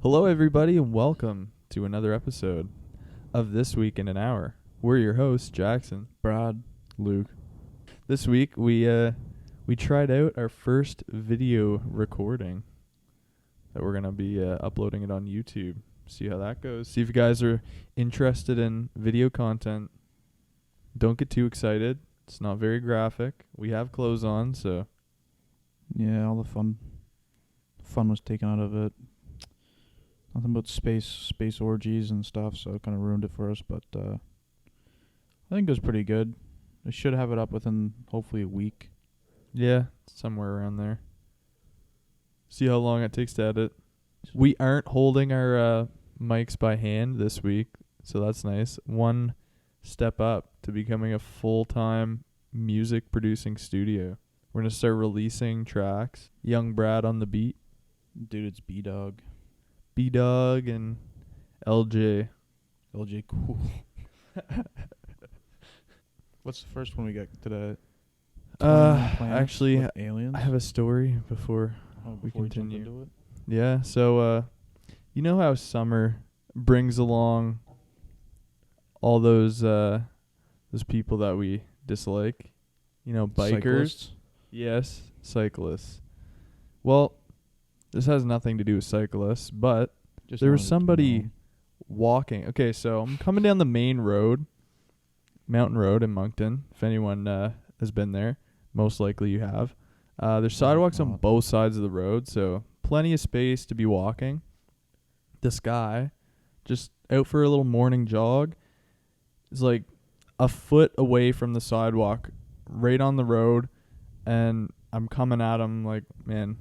Hello, everybody, and welcome to another episode of This Week in an Hour. We're your hosts, Jackson, Brad, Luke. This week, we tried out our first video recording that we're gonna be uploading it on YouTube. See how that goes. See if you guys are interested in video content. Don't get too excited. It's not very graphic. We have clothes on, so yeah, all the fun was taken out of it. Nothing but space orgies and stuff, so it kind of ruined it for us. But I think it was pretty good. I should have it up within hopefully a week. yeah, somewhere around there. See how long it takes to edit. We aren't holding our mics by hand this week, so that's nice. One step up to becoming a full-time music producing studio. We're going to start releasing tracks. Young Brad on the beat. Dude, it's B-Dog. B-Dog and LJ. LJ Cool. What's the first one we got today? Actually, aliens. I have a story before we before continue. jump into it. Yeah, so you know how summer brings along all those people that we dislike? You know, bikers. Cyclists? Yes, cyclists. Well, this has nothing to do with cyclists, but Just there was wanted to somebody know. walking. Okay, so I'm coming down the main road, Mountain Road in Moncton. If anyone has been there, most likely you have. There's sidewalks on not. both sides of the road, so plenty of space to be walking. This guy, just out for a little morning jog, is like a foot away from the sidewalk, right on the road, and I'm coming at him like, man,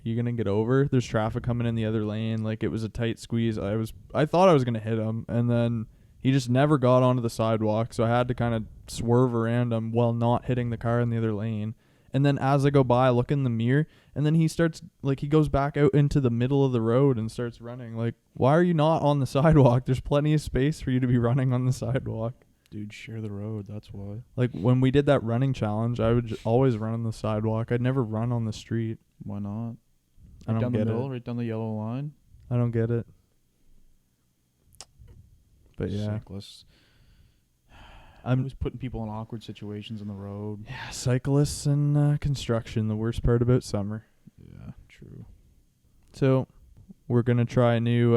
you gonna get over? There's traffic coming in the other lane. Like, it was a tight squeeze. I thought I was gonna hit him, and then he just never got onto the sidewalk, so I had to kind of swerve around him while not hitting the car in the other lane. And then as I go by, I look in the mirror, and then he goes back out into the middle of the road and starts running. Like, why are you not on the sidewalk? There's plenty of space for you to be running on the sidewalk. Dude, share the road, that's why. Like, when we did that running challenge, I would always run on the sidewalk. I'd never run on the street. Why not? I don't Right down the get middle, it. right down the yellow line. I don't get it. But yeah, Cyclists. I'm always putting people in awkward situations on the road. yeah, cyclists and construction, the worst part about summer. Yeah, true. So we're gonna try a new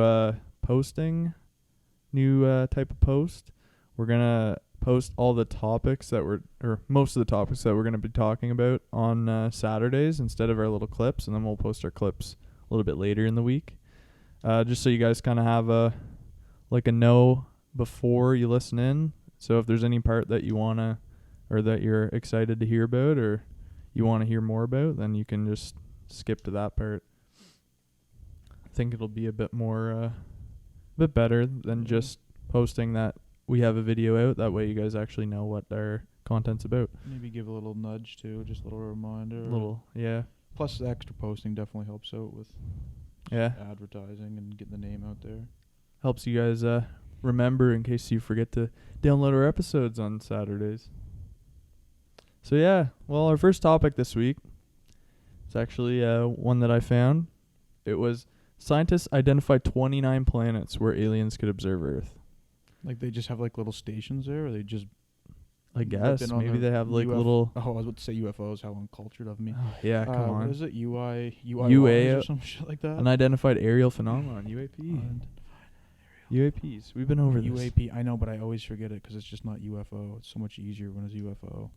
type of post. We're gonna post all the topics or most of the topics that we're gonna be talking about on Saturdays instead of our little clips, and then we'll post our clips a little bit later in the week. Just so you guys kind of have a know before you listen in. So if there's any part that you wanna or that you're excited to hear about or you want to hear more about, then you can just skip to that part. I think it'll be a bit better than just posting that we have a video out. That way you guys actually know what our content's about. Maybe give a little nudge too, just a little reminder. Yeah. Plus the extra posting definitely helps out with Yeah. advertising and getting the name out there. Helps you guys remember in case you forget to download our episodes on Saturdays. So yeah, well, our first topic this week is actually one that I found. It was scientists identified 29 planets where aliens could observe Earth. Like they just have like little stations there, or they just I guess looking on maybe their they have like UF little. Oh, I was about to say UFOs. How uncultured of me. Oh, yeah, come on. What is it? UA UA or some shit like that. Unidentified aerial phenomenon, UAP. UAPs. We've been over this. UAP. I know, but I always forget it because it's just not UFO. It's so much easier when it's UFO.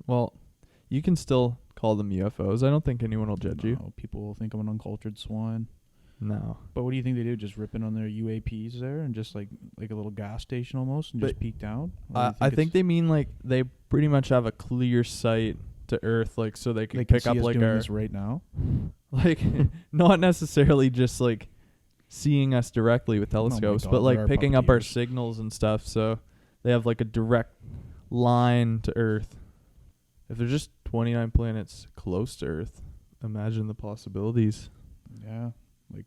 Well, you can still call them UFOs. I don't think anyone will judge you. No, people will think I'm an uncultured swine. No. But what do you think they do? Just rip in on their UAPs there and just like a little gas station almost and just peek down? I think they mean like they pretty much have a clear sight to Earth, like so they can pick up like doing our this right now. like not necessarily just like seeing us directly with telescopes, God, but there like are picking up our puppeteers. signals and stuff. So they have like a direct line to Earth. If there's just 29 planets close to Earth, imagine the possibilities. Yeah, like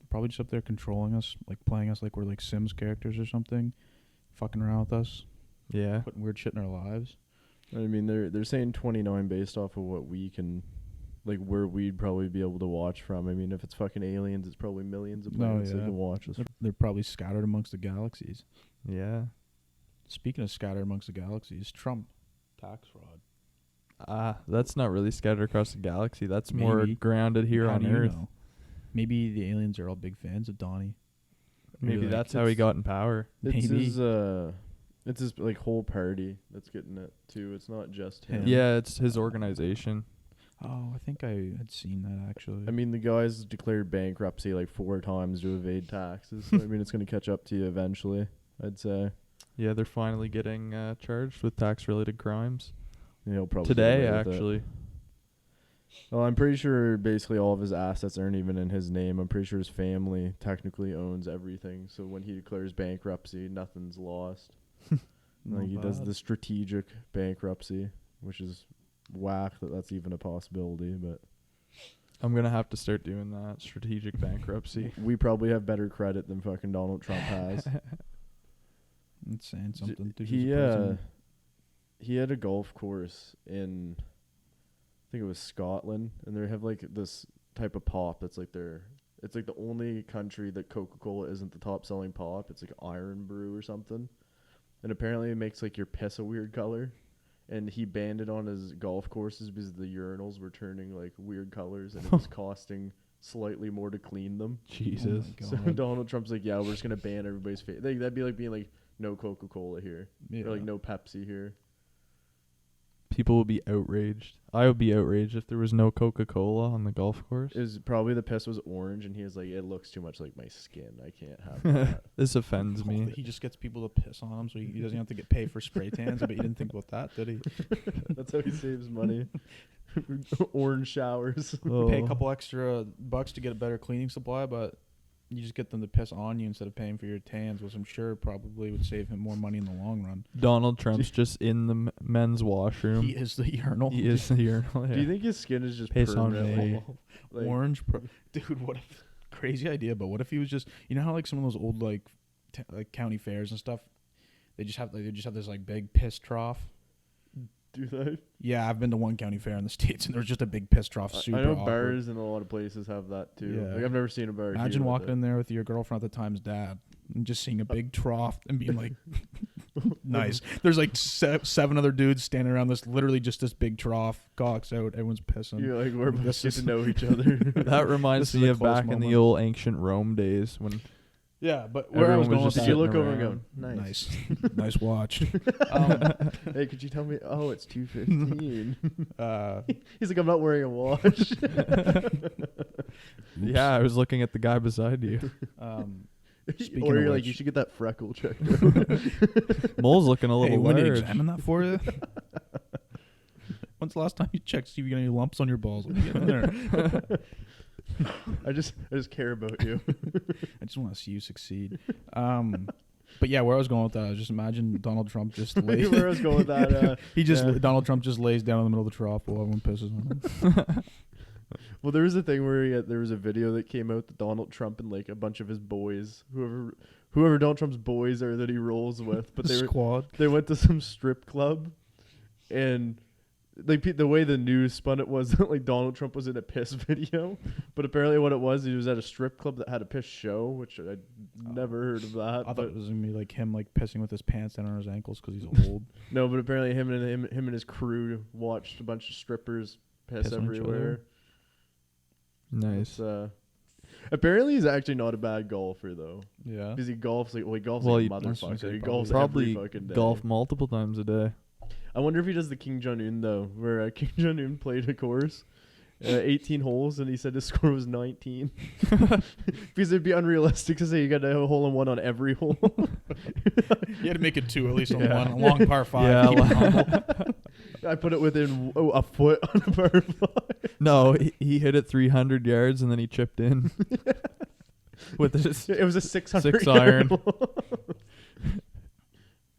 probably just up there controlling us, like playing us like we're like Sims characters or something, fucking around with us, Yeah. putting weird shit in our lives. I mean, they're saying 29 based off of what we can like where we'd probably be able to watch from. I mean, if it's fucking aliens, it's probably millions of planets they can watch us. They're probably scattered amongst the galaxies. Yeah. Speaking of scattered amongst the galaxies, Trump tax fraud. That's not really scattered across the galaxy. That's more Maybe. grounded here How on do you Earth. know? Maybe the aliens are all big fans of Donnie. Maybe Like, that's how he got in power. It's Maybe. his like whole party that's getting it too. It's not just him. Yeah, it's his organization. Oh, I think I had seen that actually. I mean, the guy's declared bankruptcy like 4 times to evade taxes. So, I mean, it's going to catch up to you eventually, I'd say. Yeah, they're finally getting charged with tax-related crimes. Yeah, he'll probably Today, get away with it. actually. Well, I'm pretty sure basically all of his assets aren't even in his name. I'm pretty sure his family technically owns everything. So when he declares bankruptcy, nothing's lost. Like he does the strategic bankruptcy, which is whack that's even a possibility. But I'm going to have to start doing that. Strategic bankruptcy. we probably have better credit than fucking Donald Trump has. It's saying something. Dude, He had a golf course in, I think it was Scotland, and they have like this type of pop that's like it's like the only country that Coca-Cola isn't the top selling pop. It's like Iron Brew or something. And apparently it makes like your piss a weird color. And he banned it on his golf courses because the urinals were turning like weird colors and it was costing slightly more to clean them. Jesus. Oh So Donald Trump's like, yeah, we're just going to ban everybody's face. Like, that'd be like being like, no Coca-Cola here. Yeah. Or like no Pepsi here. People will be outraged. I would be outraged if there was no Coca-Cola on the golf course. Is probably the piss was orange and he was like, it looks too much like my skin. I can't have that. This offends me. He just gets people to piss on him, so he doesn't have to get paid for spray tans. But he didn't think about that, did he? That's how he saves money. Orange showers. Oh. Pay a couple extra bucks to get a better cleaning supply, but you just get them to piss on you instead of paying for your tans, which I'm sure probably would save him more money in the long run. Donald Trump's just in the men's washroom. He is the urinal. He is the urinal. Yeah. Do you think his skin is just Piss on permanently me. like, Orange? Dude, what if... Crazy idea, but what if he was just... You know how like some of those old like county fairs and stuff, they just have this like big piss trough? do they? Yeah, I've been to one county fair in the States, and there's just a big piss trough. Super I know awkward. bars in a lot of places have that too. Yeah. Like I've never seen a bar. Imagine here walking with in there with your girlfriend at the time's dad and just seeing a big trough and being like, nice. There's like 7 other dudes standing around this, literally just this big trough, cocks out, everyone's pissing. You're like, we're This supposed is- to know each other. That reminds This is me a of close back in the moment. old ancient Rome days when Yeah, but where I was Everyone going was with just Did you that, look over and go, around. nice. nice watch. Hey, could you tell me? Oh, it's 2:15. Uh, He's like, I'm not wearing a watch. yeah, I was looking at the guy beside you. Speaking Or of you're like, which- you should get that freckle checked out. Mole's looking a hey, little when did you large. examine that for you? When's the last time you checked to see if you got any lumps on your balls? What are you getting in there? I just care about you. I just want to see you succeed. But yeah, where I was going with that, I was just imagine Donald Trump just lays. Where I was going with that. Donald Trump just lays down in the middle of the trough while everyone pisses on him. Well, there was a thing where there was a video that came out that Donald Trump and like a bunch of his boys, whoever Donald Trump's boys are that he rolls with, but Squad. they went to some strip club, and like the way the news spun it was that like Donald Trump was in a piss video, but apparently what it was, he was at a strip club that had a piss show, which I'd never heard of that. I thought But it was gonna be like him like pissing with his pants down on his ankles because he's old. no, but apparently him and his crew watched a bunch of strippers piss Piss on each everywhere. other. Nice. It's, apparently he's actually not a bad golfer though. Yeah. Because he golfs like Well, a he- motherfucker. He golfs Probably every fucking day. golf multiple times a day. I wonder if he does the Kim Jong-un though, where Kim Jong-un played a course, 18 holes, and he said his score was 19. Because it'd be unrealistic to say you got a hole in one on every hole. You had to make it 2 at least on Yeah. one. A long par 5. Yeah, keep it well- humble. I put it within a foot on a par 5. No, he hit it 300 yards and then he chipped in with his. It was a 600 6 iron.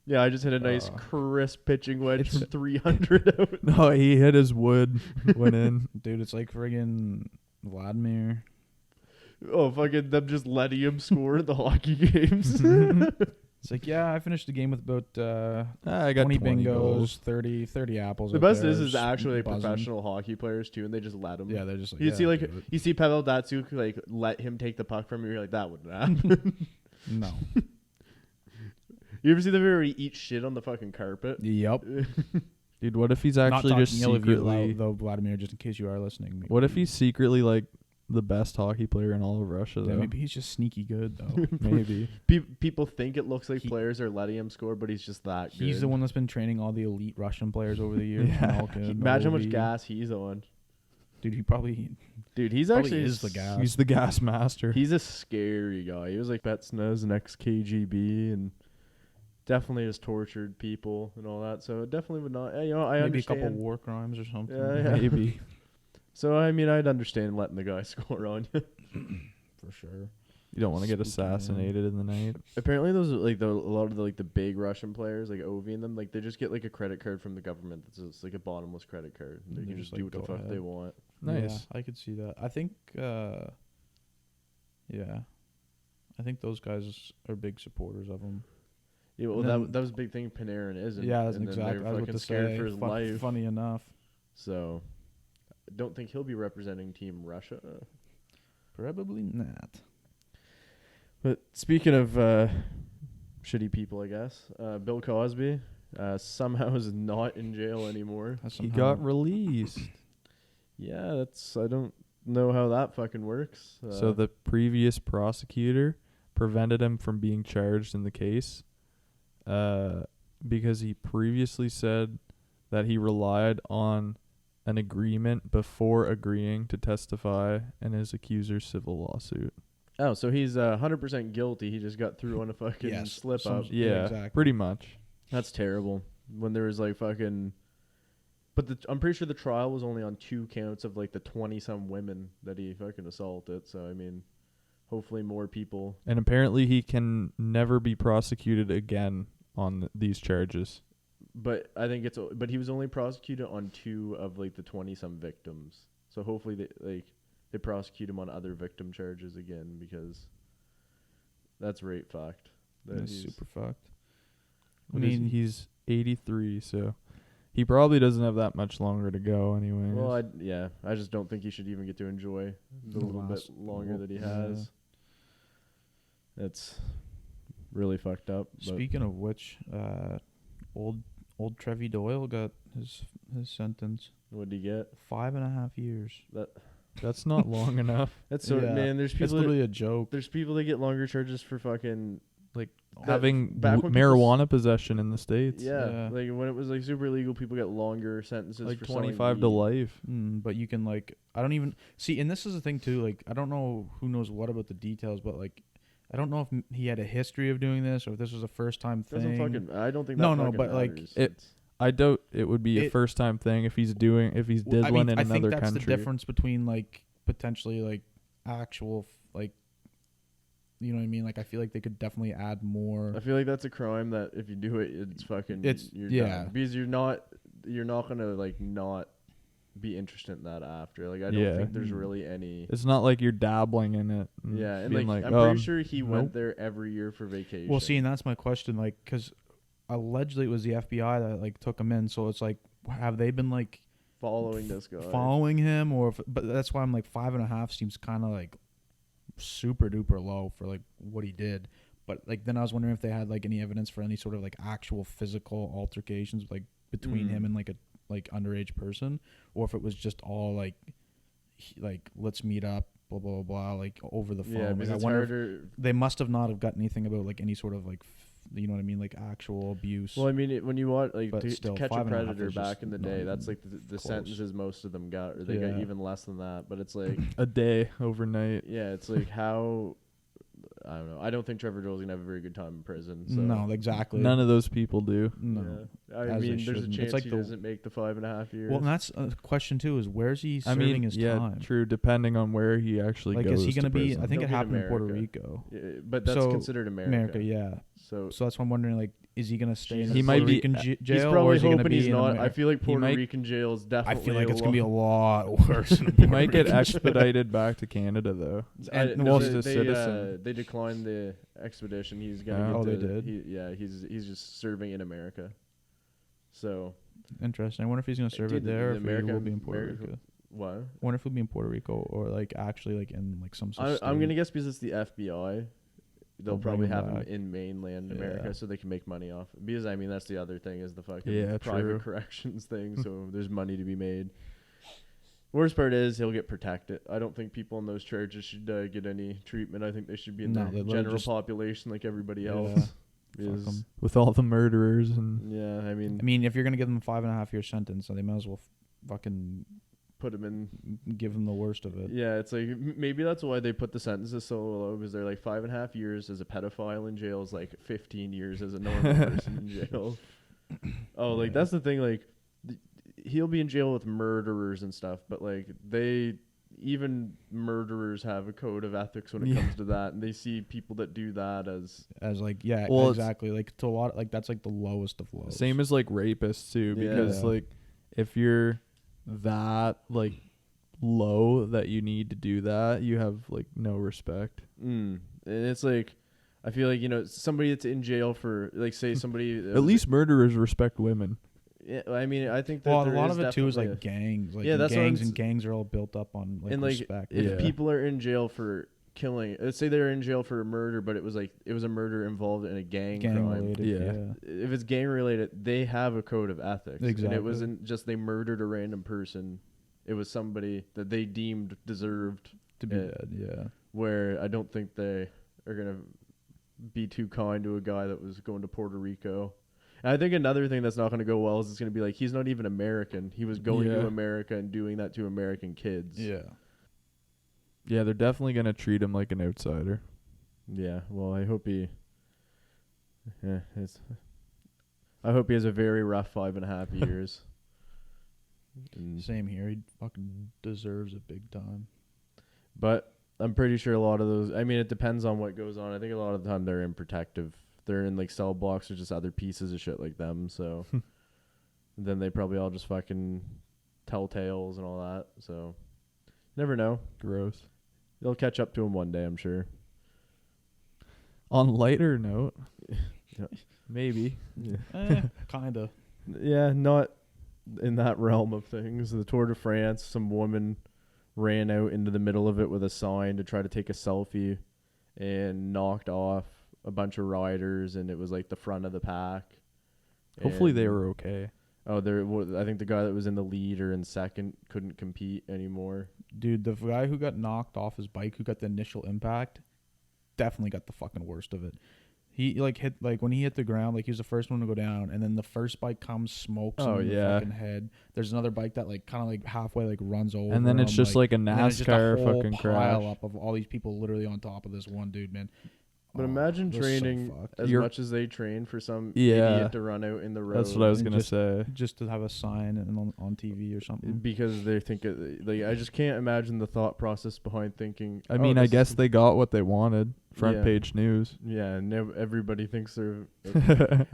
Yeah, I just hit a nice crisp pitching wedge from 300 out. No, he hit his wood, went in. Dude, it's like friggin' Vladimir. Oh, fucking them just letting him score at the hockey games. It's like, yeah, I finished the game with about I got 20 20 bingos, goals. 30 apples. The out best there, is just actually like buzzing. professional hockey players too, and they just let them. Yeah, they're just like, You yeah, see, like do it. you see Pavel Datsyuk like let him take the puck from you. You're like, that wouldn't happen. No. You ever see the video where he eats shit on the fucking carpet? Yep. Dude, what if he's Not actually talking just ill of you, secretly... though, Vladimir, just in case you are listening. What if he's secretly, like, the best hockey player in all of Russia, Yeah, though? maybe he's just sneaky good, though. Maybe. People think it looks like He- players are letting him score, but he's just that good. He's the one that's been training all the elite Russian players over the years. Yeah. Malkin, Imagine how much Ovi. gas he's on. Dude, he probably Dude, he's Probably actually is the gas. He's the gas master. He's a scary guy. He was like Betsnaz and ex-KGB and definitely has tortured people and all that. So it definitely would not. You know, I maybe understand. a couple war crimes or something. Yeah. Maybe. So I mean, I'd understand letting the guy score on you. For sure. You don't want to get Spooky, man. assassinated in the night. Apparently, those are like a lot of the big Russian players, like Ovi and them, like they just get like a credit card from the government that's just like a bottomless credit card. And they They're can just just do like, what the go fuck they ahead. want. Nice. Yeah, I could see that. I think, yeah. I think those guys are big supporters of him. Yeah, well, And then- that was a big thing Panarin is. And, Yeah, that's and then exactly. they're I was fucking about to scared say. for his life. Funny enough. So, I don't think he'll be representing Team Russia. Probably not. But speaking of shitty people, I guess Bill Cosby somehow is not in jail anymore. That's He somehow- got released. Yeah, I don't know how that fucking works. So the previous prosecutor prevented him from being charged in the case because he previously said that he relied on an agreement before agreeing to testify in his accuser's civil lawsuit. Oh, so he's 100% guilty. He just got through on a fucking Yes, slip some- up. Yeah, exactly. pretty much. That's terrible. When there was like fucking, but I'm pretty sure the trial was only on 2 counts of like the 20-some women that he fucking assaulted. So I mean, hopefully more people. And apparently he can never be prosecuted again on these charges. But I think but he was only prosecuted on 2 of like the 20-some victims. So hopefully they prosecute him on other victim charges again, because that's rape fucked. That's super fucked. I mean, he's 83, so he probably doesn't have that much longer to go anyway. Well, I just don't think he should even get to enjoy the little bit longer that he has. It's really fucked up. But Speaking of which, old Trevi Doyle got his sentence. what did he get? 5.5 years. That's not long enough. That's so Yeah. man. There's It's people. literally a joke. There's people that get longer charges for fucking Having back when people marijuana possession in the States. yeah. Like when it was like super illegal, people get longer sentences Like for selling 25 to weed. life. But you can I don't even see, and this is the thing too. Like I don't know who knows what about the details, but like I don't know if he had a history of doing this or if this was a first time Doesn't thing. fucking. I don't think that No, fucking but, like, matters. I doubt it would be a It- first time thing if he's diddling I mean, in I think another that's country. the difference between like potentially like actual like, you know what I mean? Like I feel like they could definitely add more. I feel like that's a crime that if you do it, it's fucking. You're yeah. done. Because you're not gonna like not be interested in that after. Like I don't Yeah. think there's really any. It's not like you're dabbling in it. Yeah, and being like I'm "Oh, pretty sure he nope." went there every year for vacation. Well, see, and that's my question. Like, because allegedly it was the FBI that like took him in. So it's like, have they been like following this guy. following him, or? But that's why I'm like 5.5 seems kind of like super duper low for like what he did. But like then I was wondering if they had like any evidence for any sort of like actual physical altercations like between him and like a like underage person, or if it was just all like like let's meet up, blah blah blah, blah like over the phone. Yeah, Like, because I it's wonder if harder. they must have not have got anything about like any sort of like you know what I mean, like actual abuse. Well, I mean, when you watch like But to still, catch a 5.5 predator is back just in the not day, even that's like the close. sentences most of them got, or they got Yeah. even less than that. But it's like, A day overnight. yeah, it's like how. I don't know. I don't think Trevor Joel's gonna have a very good time in prison. So. no, exactly. None of those people do. No. Yeah. I As they mean, there's a shouldn't. It's chance like he the- doesn't make the 5.5 years. Well, and that's a question too: is where's he I serving mean, his yeah, time? true. Depending on where he actually Like, goes. is he going to be? prison. I think He'll it be in happened in Puerto America. Rico. Yeah, but that's So, considered America. Yeah. So So that's why I'm wondering, like, is he gonna stay in He the might Puerto be- Rican He's jail, or probably is he gonna hoping be he's in not. Amer- I feel like Puerto might- Rican jail is I definitely. feel like it's gonna be a lot worse. Than He might get expedited back to Canada though. And well, he's a citizen. they declined the expedition. He's gonna. Oh, get they to, did? He's just serving in America. So Interesting. I wonder if he's gonna serve it Dude, there, or the if he American- will be in Puerto American- Rico. what? I wonder if he'll be in Puerto Rico, or like actually like in like some. I'm gonna guess because it's the FBI. They'll They'll bring probably him have him back. in mainland Yeah. America so they can make money off. Because I mean that's the other thing is the fucking Yeah, private true. corrections thing. So there's money to be made. Worst part is he'll get protected. I don't think people in those charges should get any treatment. I think they should be in No, the they'll general just- population like everybody Yeah. else. Fuck Because- 'em. With all the murderers and yeah, I mean, I mean, if you're gonna give them a 5.5-year sentence, so they might as well fucking put him in. give them the worst of it. Yeah, it's like maybe that's why they put the sentences so low because they're like 5.5 years as a pedophile in jail is like 15 years as a normal person in jail. Oh, like Yeah. that's the thing. Like he'll be in jail with murderers and stuff, but like even murderers have a code of ethics when it Yeah. comes to that, and they see people that do that as As like, yeah, Well, it's- exactly. Like to a lot, like that's like the lowest of lows. same as like rapists too, because Yeah. like if you're that like low that you need to do that, you have like no respect. and it's like I feel like somebody that's in jail for like say somebody At least murderers respect women. yeah, I mean I think that Well, a there lot is of it too is definitely like gangs, like Yeah, that's what I'm gangs s- and gangs are all built up on like and like respect. if Yeah. people are in jail for killing, let's say they're in jail for a murder, but it was a murder involved in a gang gang crime. related, Yeah. yeah. If it's gang related, they have a code of ethics. And Exactly. it wasn't just they murdered a random person. It was somebody that they deemed deserved To be Yeah. dead, yeah. where I don't think they are going to be too kind to a guy that was going to Puerto Rico. And I think another thing that's not going to go well is it's going to be like he's not even American. He was going Yeah. to America and doing that to American kids. Yeah. Yeah, they're definitely gonna treat him like an outsider. Yeah, well, I hope he. Yeah, I hope he has a very rough 5.5 years. And- Same here. He fucking deserves it big time. but I'm pretty sure a lot of those. I mean, it depends on what goes on. I think a lot of the time they're in protective. They're in like cell blocks or just other pieces of shit like them. So then they probably all just fucking tell tales and all that. So never know. Gross. They'll catch up to him one day, I'm sure. On lighter note, Yeah. maybe. Kinda. Yeah, not in that realm of things. The Tour de France, some woman ran out into the middle of it with a sign to try to take a selfie and knocked off a bunch of riders, and it was like the front of the pack. Hopefully they And- were okay. Oh, I think the guy that was in the lead or in second couldn't compete anymore. Dude, the guy who got knocked off his bike, who got the initial impact, definitely got the fucking worst of it. He hit when he hit the ground, like he was the first one to go down, and then the first bike comes, smokes him in the fucking head. There's another bike that kind of halfway runs over, And then it's him, just like a and then it's just a NASCAR whole fucking pile crash. up of all these people literally on top of this one dude, man. But Oh, imagine it was so training fucked. as You're- much as they train for some Yeah. idiot to run out in the road. That's what I was And gonna just- say. just to have a sign and on TV or something. Because they think like I just can't imagine the thought process behind thinking. I oh, mean, I this guess is- they got what they wanted. Front Yeah. page news. Yeah, and everybody thinks they're.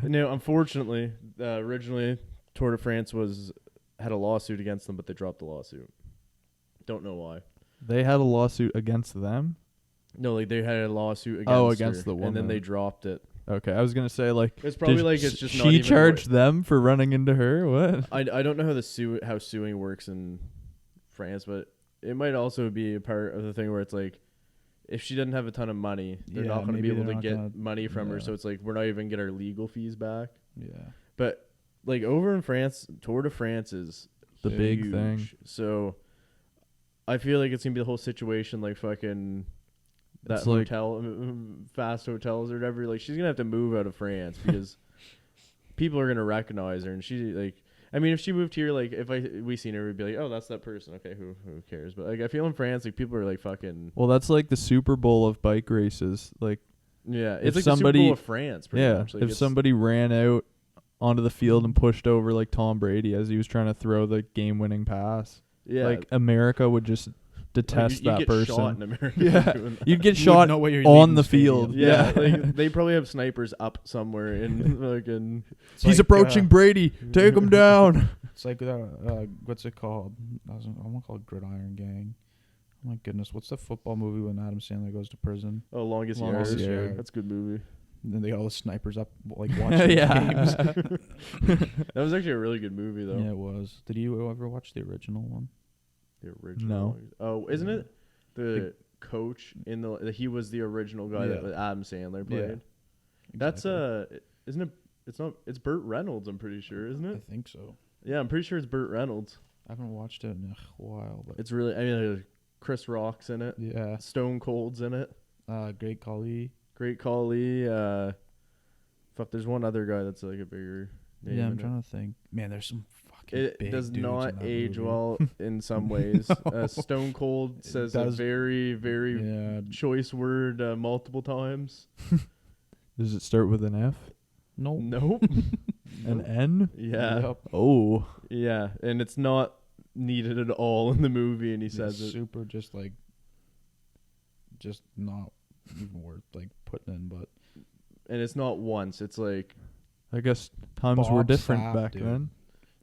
Now, unfortunately, originally Tour de France had a lawsuit against them, but they dropped the lawsuit. Don't know why. They had a lawsuit against them. No, like they had a lawsuit against. Against her, the and then they woman. dropped it. Okay, I was gonna say It's probably did like it's just not she even charged them for running into her. What? I don't know how suing works in France, but it might also be a part of the thing where it's like if she doesn't have a ton of money, they're Yeah, not going to be maybe able they're to not get gonna- money from her. yeah. So it's like we're not even get our legal fees back. Yeah. But like over in France, Tour de France is The big huge. thing. So I feel like it's gonna be the whole situation like fucking that It's like- hotel, fast hotels or whatever. Like she's gonna have to move out of France because people are gonna recognize her, and she like. I mean, if she moved here, like if we seen her, we'd be like, oh, that's that person. Okay, who cares? But like I feel in France, like people are like fucking. Well, that's like the Super Bowl of bike races. Like, Yeah, if it's like somebody- the Super Bowl of France. Pretty yeah, much. Like if it's- somebody ran out onto the field and pushed over like Tom Brady as he was trying to throw the game-winning pass, yeah, like America would just detest you that get person. shot in America. Yeah. for doing that. You'd get You shot wouldn't know what you're on leaving the stadium. field. Yeah, like they probably have snipers up somewhere in fucking. It's He's like, approaching Brady. Take him down. It's like what's it called? I want to call it Gridiron Gang. Oh my goodness, what's the football movie when Adam Sandler goes to prison? Oh, Longest Longest Yard. Yard. That's a good movie. And then they got all the snipers up, like watching games. That was actually a really good movie, though. Yeah, it was. Did you ever watch the original one? The original. No. Oh, isn't Yeah. it the coach in the? He was the original guy Yeah. that Adam Sandler played. Yeah. That's Exactly. isn't it? It's not. It's Burt Reynolds. I'm pretty sure, isn't I it? think so. Yeah, I'm pretty sure it's Burt Reynolds. I haven't watched it in a while, but It's really. I mean, Chris Rock's in it. yeah. Stone Cold's in it. Great Khali. Great Khali. Fuck. There's one other guy that's like a bigger name. Yeah, I'm in it. trying to think. Man, there's some fucking It big does dudes not in that age movie. well in some ways. No. Stone Cold It says a does. very, very Yeah. choice word multiple times. Does it start with an F? Nope. Nope. An N? Yeah. Yep. Oh. Yeah. And it's not needed at all in the movie, and he says It's it. super just not even worth like putting in, but And it's not once. It's like I guess times were Bob different Sapp, back dude. then.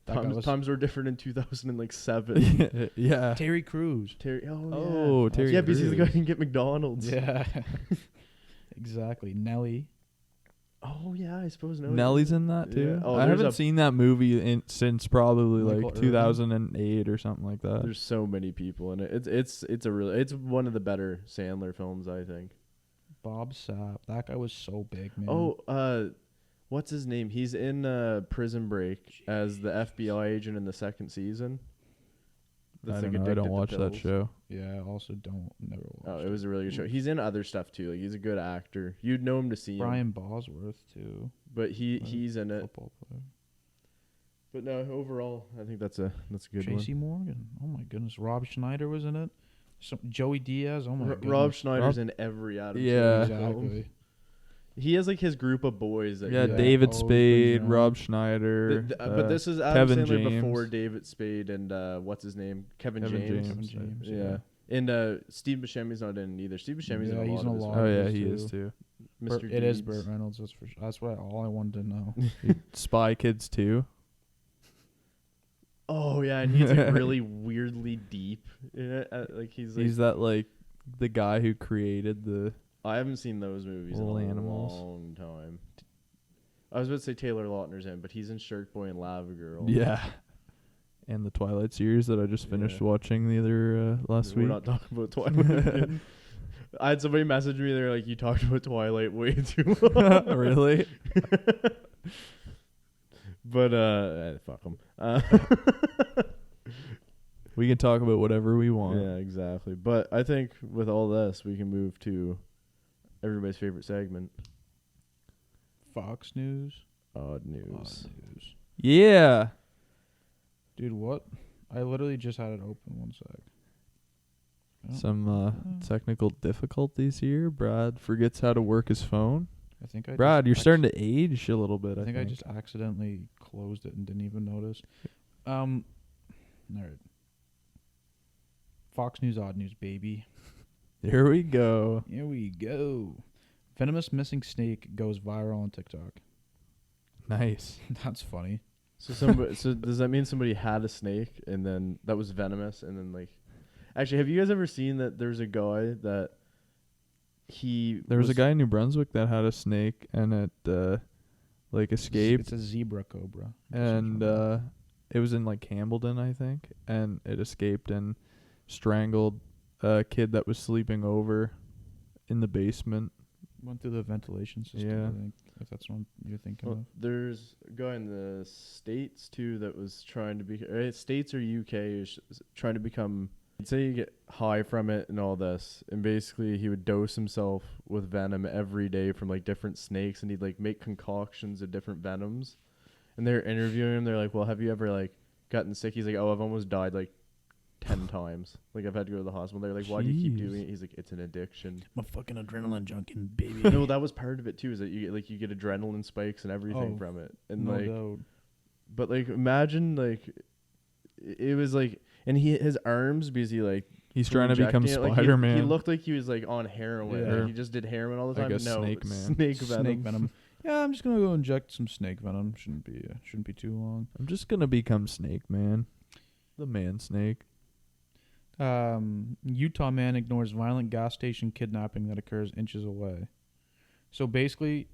that guy was times were different in 2007. Yeah. Terry Crews. Terry. Oh, yeah. Terry Yeah, because he's the guy Crews. who can get McDonald's. Yeah. Exactly. Nelly. Oh yeah, I suppose Nelly's in that too. Yeah. Oh, I there's haven't a- seen that movie since probably Michael like Irvin? 2008 or something like that. There's so many people in it. It's one of the better Sandler films, I think. Bob Sapp. That guy was so big, man. Oh, what's his name? He's in Prison Break as the FBI agent in the second season. I don't know. I addicted don't to watch that pills. show. Yeah, I also don't never Oh, watched it was a really good show. He's in other stuff too. Like he's a good actor. You'd know him to see him, Brian Bosworth too. but he's in it. Football player. But no, overall, I think that's a good J.C. Morgan. Oh my goodness. Rob Schneider was in it. Joey Diaz. Oh my one. goodness. Rob Schneider's Rob- in every Adam Yeah. Sandler film. Exactly. He has like his group of boys. That Yeah, he- David always Spade, brings Rob around. Schneider. but this is Adam Kevin Sandler James. before David Spade and what's his name? Kevin Kevin James. Kevin James. Yeah. And Steve Buscemi's not in it either. Steve Buscemi's Yeah, in a he's lot in of a his lot. Oh films. yeah, Those he two. is too. Mr. It is Deeds. Burt Reynolds. That's for sure. That's what all I wanted to know. Spy Kids too. Oh yeah, and he's like really weirdly deep in it. Like he's like He's that like the guy who created the. I haven't seen those movies in Little a animals. long time. I was about to say Taylor Lautner's in, but he's in Shark Boy and Lava Girl. Yeah. And the Twilight series that I just finished Yeah. watching the other last We're week. not talking about Twilight again. I had somebody message me. They're like, "You talked about Twilight way too long." Really? But fuck them. We can talk about whatever we want. Yeah, exactly. But I think with all this, we can move to everybody's favorite segment, Fox News. Odd Odd News. News. Yeah. Dude, what? I literally just had it open. One sec. Oh, Some technical difficulties here. Brad forgets how to work his phone. I think I Brad, just you're starting to age a little bit. I think I just accidentally closed it and didn't even notice. All right. Fox News Odd News, baby. Here we go. Here we go. Venomous missing snake goes viral on TikTok. Nice. That's funny. So does that mean somebody had a snake and then that was venomous and then like, actually, have you guys ever seen that? There's a guy that There was a guy in New Brunswick that had a snake and it like escaped, It's a zebra cobra. and it was in like Hambledon, I think, and it escaped and strangled a kid that was sleeping over in the basement. Went through the ventilation system. Yeah. I think, if that's what you're thinking Well, of. there's a guy in the States too that was trying to be States or UK is trying to become. He'd say you get high from it and all this, and basically he would dose himself with venom every day from like different snakes, and he'd like make concoctions of different venoms. And they're interviewing him. They're like, "Well, have you ever like gotten sick?" He's like, "Oh, I've almost died like 10 times. Like I've had to go to the hospital." They're like, "Why do you keep Jeez. doing it?" He's like, "It's an addiction." I'm a fucking adrenaline junkie, baby. No, that was part of it too. Is that you get adrenaline spikes and everything Oh, from it, and no like. doubt. But like, imagine like, it was like, and his arms, because he like He's for trying to become rejecting it. Like, Spider-Man. He looked like he was like on heroin. Yeah. Like, he just did heroin all the time. Like a No, snake man. Snake venom. Snake venom. Yeah, I'm just gonna go inject some snake venom. Shouldn't be too long. I'm just gonna become Snake Man, the man snake. Utah man ignores violent gas station kidnapping that occurs inches away. So basically,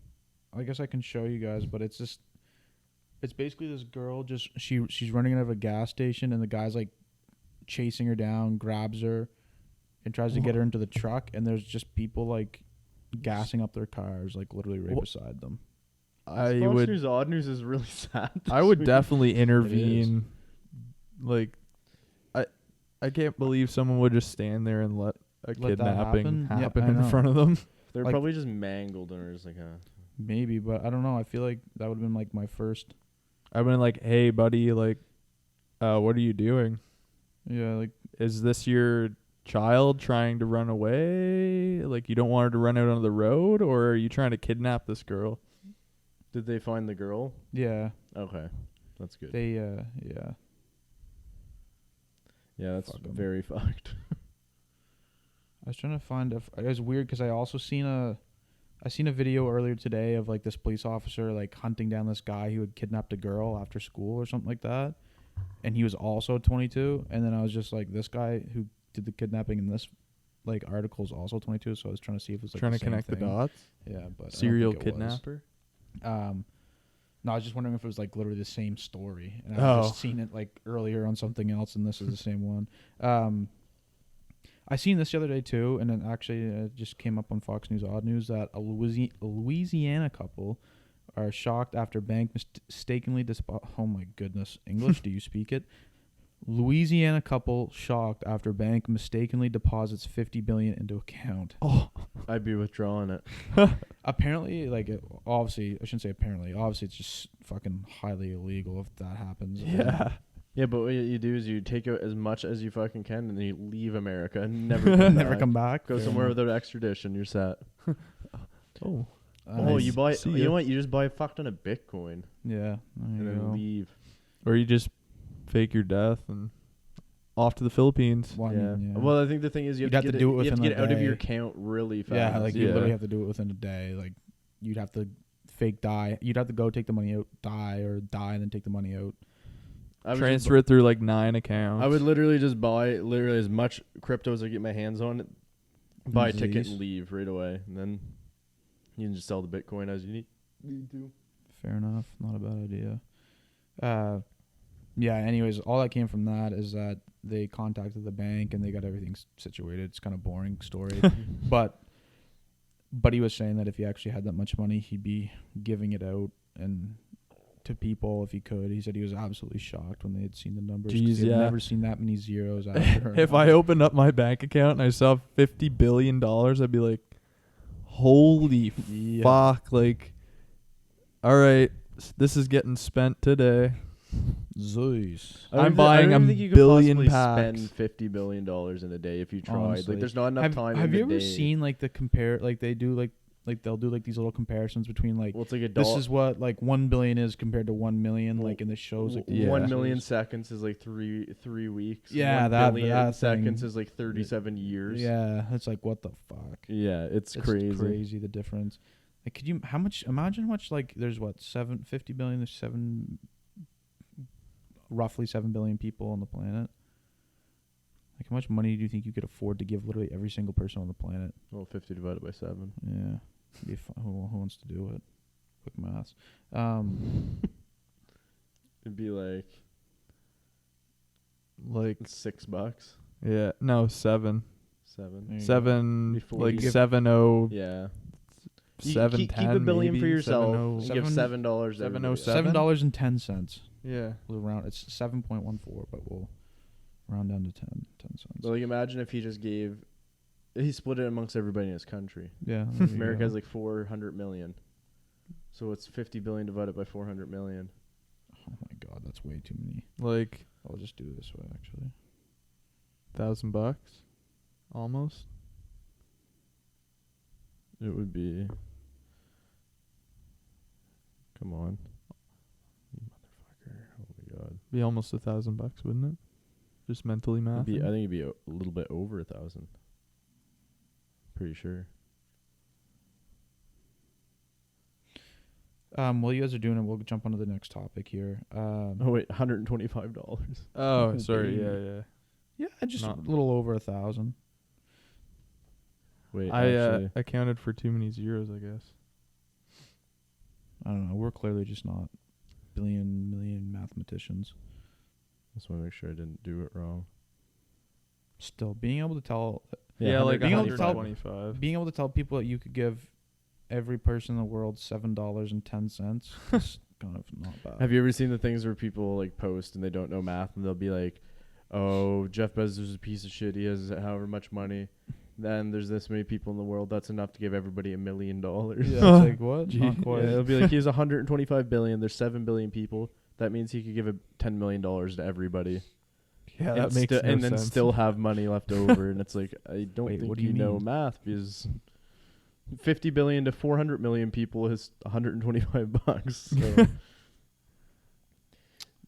I guess I can show you guys, but it's basically this girl she's running out of a gas station, and the guy's like chasing her down, grabs her, and tries to get her into the truck, and there's just people like gassing up their cars, like literally right beside them. I Fox would News Odd News is really sad. I would this week. definitely intervene. Like, I can't believe someone would just stand there and let a Let that kidnapping happen? Yeah, happen I in know. front of them. They're like- probably just mangled and are just like, Maybe, but I don't know. I feel like that would have been like my first. I've been like, hey, buddy, like, what are you doing? Yeah, like Is this your child trying to run away? Like, you don't want her to run out on the road, or are you trying to kidnap this girl? Did they find the girl? yeah, Okay, that's good. they yeah. Yeah, that's Fuck 'em. very fucked. I was trying to find if it was weird because I also seen a video earlier today of like this police officer like hunting down this guy who had kidnapped a girl after school or something like that, and he was also 22. And then I was just like, this guy who did the kidnapping in this like article is also 22. So I was trying to see if it was like trying the to same connect thing. the dots? Yeah, but I don't Serial think it was. kidnapper? No, I was just wondering if it was like literally the same story, and I've Oh. just seen it like earlier on something else, and this is the same one. I seen this the other day too, and then actually it just came up on Fox News Odd News that a Louisiana couple are shocked after bank mistakenly oh my goodness, English, do you speak it? Louisiana couple shocked after bank mistakenly deposits $50 billion into account. Oh, I'd be withdrawing it. Apparently, like, obviously, I shouldn't say apparently. Obviously, it's just fucking highly illegal if that happens. yeah. Yeah, but what you do is you take out as much as you fucking can, and then you leave America and never Never come back. Go Fair somewhere enough. without extradition. You're set. Oh. Oh, you buy. See You ya. know what? You just buy a fuck ton of Bitcoin Yeah. There and you then go. leave. Or you just fake your death and off to the Philippines. Well, I Yeah. mean, yeah. Well, I think the thing is you You'd have to have to get do it you have to within get a out of your day. account really fast. yeah, like you Yeah. literally have to do it within a day. Like you'd have to fake die. You'd have to go take the money out, die and then take the money out. I would just Transfer it through like 9 accounts. I would literally just buy literally as much crypto as I get my hands on, buy a ticket Jeez. and leave right away, and then you can just sell the Bitcoin as you need to. Fair enough. Not a bad idea. Yeah. Anyways, all that came from that is that they contacted the bank and they got everything situated. It's kind of boring story, but he was saying that if he actually had that much money, he'd be giving it out and to people if he could. He said he was absolutely shocked when they had seen the numbers. 'cause Jeez, he had yeah. never seen that many zeros after. If I opened up my bank account and I saw $50 billion, I'd be like, holy Yeah. fuck. Like, all right, this is getting spent today. Zeus. I'm buying I don't a think you could billion possibly packs. spend $50 billion in a day if you tried. Honestly. Like, there's not enough time. Have in you the ever day. seen like the compare? Like they do like they'll do like these little comparisons between like Well, it's like a this dollar. is what like 1 billion is compared to 1 million. Like in the shows like Yeah. 1 million seconds is like three weeks. Yeah, 1 that- billion that seconds thing. is like 37 years. Yeah, it's like what the fuck. Yeah, it's It's crazy. crazy the difference. Like, could you imagine how much like there's what 50 billion. There's roughly 7 billion people on the planet. Like, how much money do you think you could afford to give literally every single person on the planet? Well, 50 divided by 7. Yeah, be who wants to do it? Quick maths. It'd be like Like, $6. yeah, no, 7. 7. There you go. 7, Before like you give- 70, Yeah. You 710 keep a billion maybe, for yourself. 70 You give $7. to everybody else. 707? $7.10. Yeah. We'll round. It's 7.14, but we'll round down to 10 cents. But like, imagine if he just gave. He split it amongst everybody in his country. Yeah, there you America go. has like 400 million. So it's 50 billion divided by 400 million. Oh my god, that's way too many. Like, I'll just do it this way, actually. $1,000 almost. It would be. Come on. You motherfucker. Oh my god. Be almost $1,000, wouldn't it? Just mentally I math. think it'd be a little bit over 1,000. Pretty sure. While you guys are doing it, we'll jump onto the next topic here. Oh wait, $125. Oh, Oh, sorry. baby. Yeah. Yeah, just Not- a little over 1,000. Wait, I actually, accounted for too many zeros, I guess. I don't know. We're clearly just not million mathematicians. just want to make sure I didn't do it wrong. Still, being able to tell Yeah, like being able to tell- 125. being able to tell people that you could give every person in the world $7.10 is kind of not bad. Have you ever seen the things where people like post and they don't know math and they'll be like, "Oh, Jeff Bezos is a piece of shit. He has however much money. Then there's this many people in the world. That's enough to give everybody $1 million." Yeah, it's like what? Gee. Not quite. Yeah, it'll be like he has 125 billion. There's 7 billion people. That means he could give $10 million to everybody. Yeah, and that makes no and then sense. still have money left over. And it's like, I don't Wait, think what do you know mean? math, because 50 billion to 400 million people is $125. So.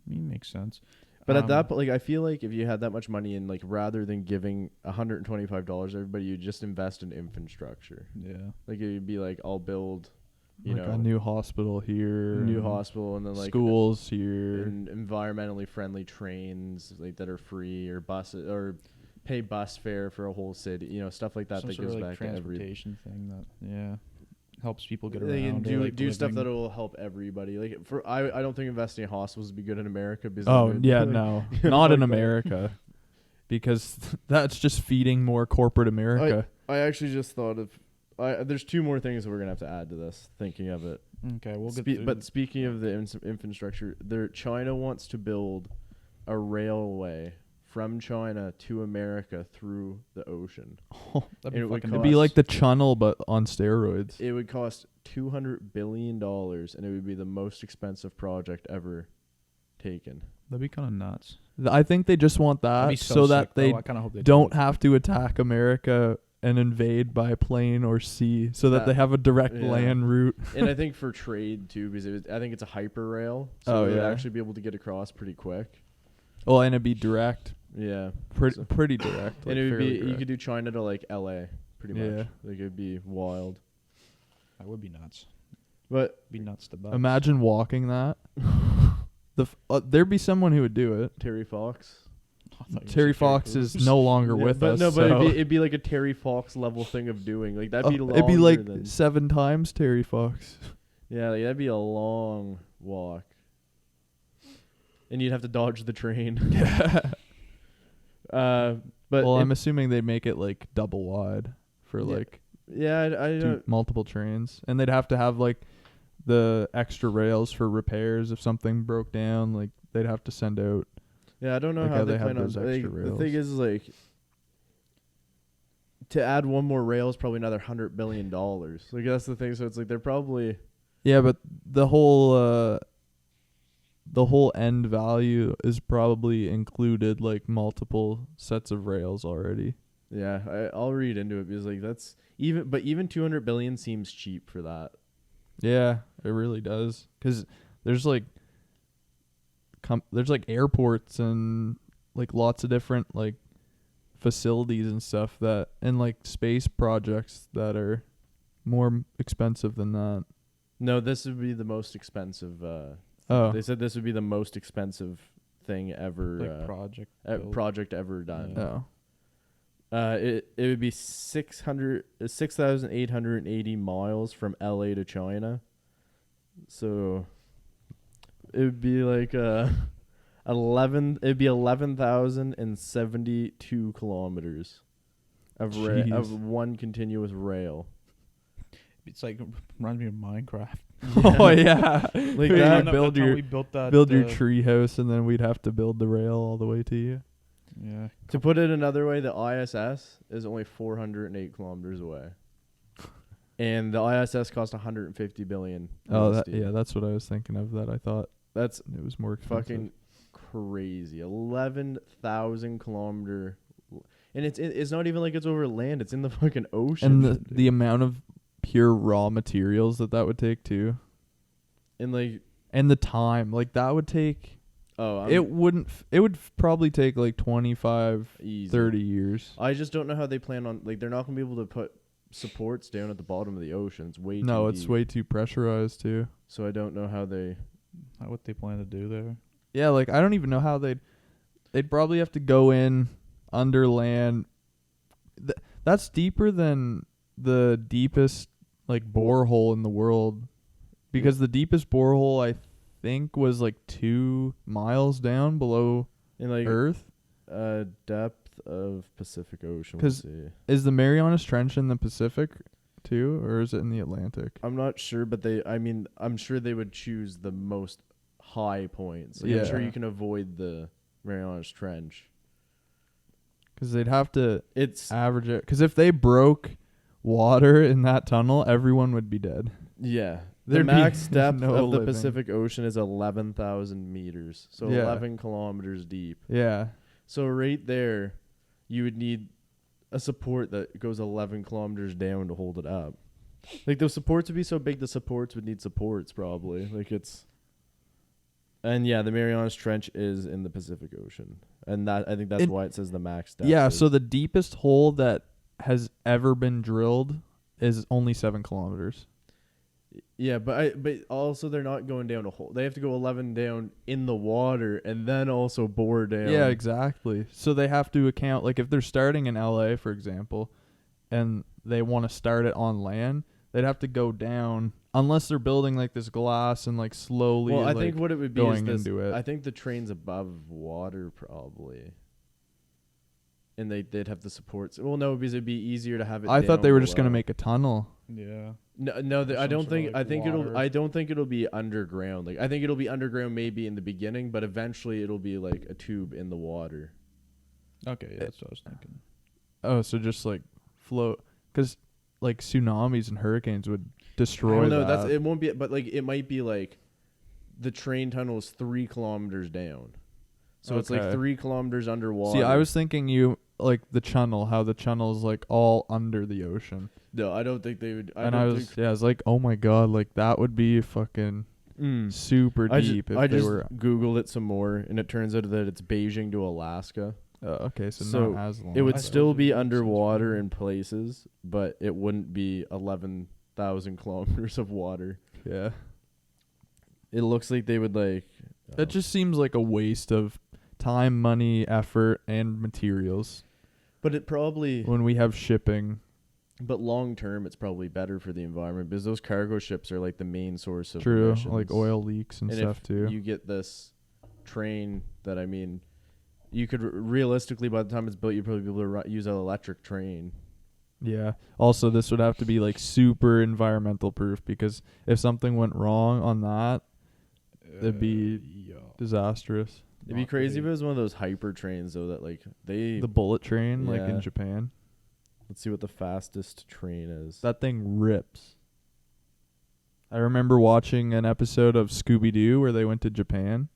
Makes sense. But at that point, like, I feel like if you had that much money and like rather than giving $125 to everybody, you just invest in infrastructure. Yeah. Like it'd be like, I'll build, you like know, a new hospital here, new and hospital, and then like schools here. and environmentally friendly trains like that are free, or buses, or pay bus fare for a whole city, you know, stuff like that. Some That sort gives of like back to every. transportation thing that helps people get They around. can or, like, do stuff living. that will help everybody. Like I don't think investing in hospitals would be good in America because Oh yeah, like, no, Fuck not in that. America, because that's just feeding more corporate America. I actually just thought of. There's two more things that we're gonna have to add to this. Thinking of it. Okay, we'll get through But speaking of the infrastructure, China wants to build a railway from China to America through the ocean. that'd and be it would fucking It'd be like the Channel, but on steroids. It would cost $200 billion, and it would be the most expensive project ever taken. that'd be kind of nuts. I think they just want That'd be that so that sick, they though. I kind of hope they don't do it. have to attack America and invade by plane or sea, so that That- they have a direct yeah. land route. And I think for trade too, because I think it's a hyper rail, so Oh, it would yeah. actually be able to get across pretty quick. Well, and it'd be direct, Yeah, so- pretty direct. and like it would be fairly you direct. could do China to like LA, pretty Yeah. much. Like it'd be wild. That would be nuts. But Be nuts to bucks. Imagine walking that. There'd be someone who would do it. Terry Fox. I thought you were Terry saying Fox is no longer Yeah, with but us. no, but so- it'd be like a Terry Fox level thing of doing. Like that'd be longer it'd be like than 7 times Terry Fox. yeah, like, that'd be a long walk. And you'd have to dodge the train. But Well, it- I'm assuming they make it like double wide for Yeah. like yeah, I don't. multiple trains, and they'd have to have like the extra rails for repairs if something broke down. Like they'd have to send out. Yeah, I don't know Like how how they they have plan on. those extra The thing rails. is, like, to add one more rail is probably another $100 billion. Like that's the thing. So it's like they're probably Yeah, but the whole end value is probably included like multiple sets of rails already. yeah. I'll read into it because like that's even 200 billion seems cheap for that. Yeah, it really does. 'Cause there's like there's like airports and like lots of different like facilities and stuff that, and like space projects that are more expensive than that. No, this would be the most expensive. Oh, They said this would be the most expensive thing ever. like project. build. Project ever done. oh, It would be 6,880 miles from LA to China. So it would be like 11,072 kilometers of Jeez. one continuous rail. It's like reminds me of Minecraft. oh yeah. Like Wait, that- you build your we built that. tree house, and then we'd have to build the rail all the way to you. Yeah. To put it another way, the ISS is only 408 kilometers away. And the ISS cost 150 billion. Oh, USD. that's what I was thinking of. That I thought That's it was more expensive. fucking crazy. 11,000 kilometer, and it's not even like it's over land. It's in the fucking ocean. And the amount of pure raw materials that would take too, and like and the time like that would take. Oh, it wouldn't. It would probably take like 25, easy. 30 years. I just don't know how they plan on, like, they're not gonna be able to put supports down at the bottom of the ocean. It's way No, too it's deep. way too pressurized too. So I don't know how they. What they plan to do there? Yeah, like I don't even know how they'd probably have to go in under land. That's deeper than the deepest like borehole in the world, because the deepest borehole I think was like 2 miles down below In like Earth. depth of Pacific Ocean. 'Cause We'll see. Is the Marianas Trench in the Pacific too, or is it in the Atlantic? I'm not sure, but I'm sure they would choose the most high points. Like, I'm sure Yeah. you can avoid the Marianas Trench. Because they'd have to It's average it. Because if they broke water in that tunnel, everyone would be dead. yeah. The There'd be max depth no of the living. Pacific Ocean is 11,000 meters, so Yeah. 11 kilometers deep. Yeah. So right there, you would need a support that goes 11 kilometers down to hold it up. Like, those supports would be so big, the supports would need supports probably. Like, it's. And yeah, the Marianas Trench is in the Pacific Ocean, and I think that's why it says the max depth. Yeah, is. so the deepest hole that has ever been drilled is only 7 kilometers. Yeah, but also they're not going down a hole. They have to go 11 down in the water and then also bore down. Yeah, exactly. So they have to account, like if they're starting in LA, for example, and they want to start it on land, they'd have to go down, unless they're building like this glass and like slowly. Well, I like, think what it would be is going this. into it. I think the train's above water probably, and they'd have the supports. Well, no, because it'd be easier to have it. I thought down they were just below. gonna make a tunnel. Yeah. No, I Some don't sort of, think. like, I think water. I don't think it'll be underground. Like, I think it'll be underground maybe in the beginning, but eventually it'll be like a tube in the water. Okay, yeah, that's what I was thinking. Oh, so just like float, because like tsunamis and hurricanes would destroy Well, no, that. it won't be. But like, it might be like the train tunnel is 3 kilometers down, so it's like Okay. 3 kilometers underwater. See, I was thinking you like the channel, how the channel is like all under the ocean. No, I don't think they would. I was like, oh my god, like that would be fucking super deep I if they just were. Googled it some more, and it turns out that it's Beijing to Alaska. Okay, so So not as long. It would I still suppose be it makes sense underwater for me. in places, but it wouldn't be 11,000 kilometers of water. Yeah, It looks like they would like. that just seems like a waste of time, money, effort, and materials But it probably. when we have shipping. But long term, it's probably better for the environment because those cargo ships are like the main source of True, emissions. like oil leaks and stuff if too. you get this train that you could realistically, by the time it's built, you'd probably be able to use an electric train. Yeah. Also, this would have to be like super environmental proof, because if something went wrong on that, it'd be yeah. disastrous. It'd be crazy if it was one of those hyper trains though that like they. The bullet train, like Yeah. in Japan, Let's see what the fastest train is. that thing rips. I remember watching an episode of Scooby-Doo where they went to Japan,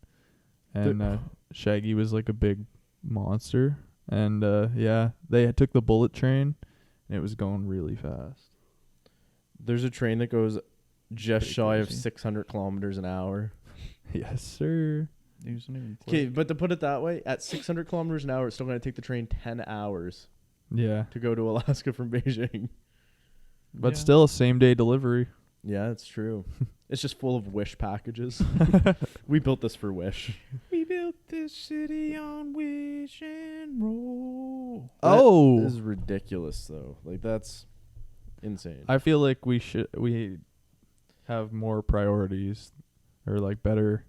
and Shaggy was like a big monster, and yeah, they took the bullet train, and it was going really fast. There's a train that goes just Pretty shy of crazy. 600 kilometers an hour. Yes, sir. It wasn't even Okay, quick. but to put it that way, at 600 kilometers an hour, it's still going to take the train 10 hours Yeah, to go to Alaska from Beijing. but Yeah. still, same day delivery. Yeah, that's true. It's just full of Wish packages. We built this for Wish. We built this city on Wish and Roll. Oh, This is ridiculous, though. Like, that's insane. I feel like we have more priorities, or like better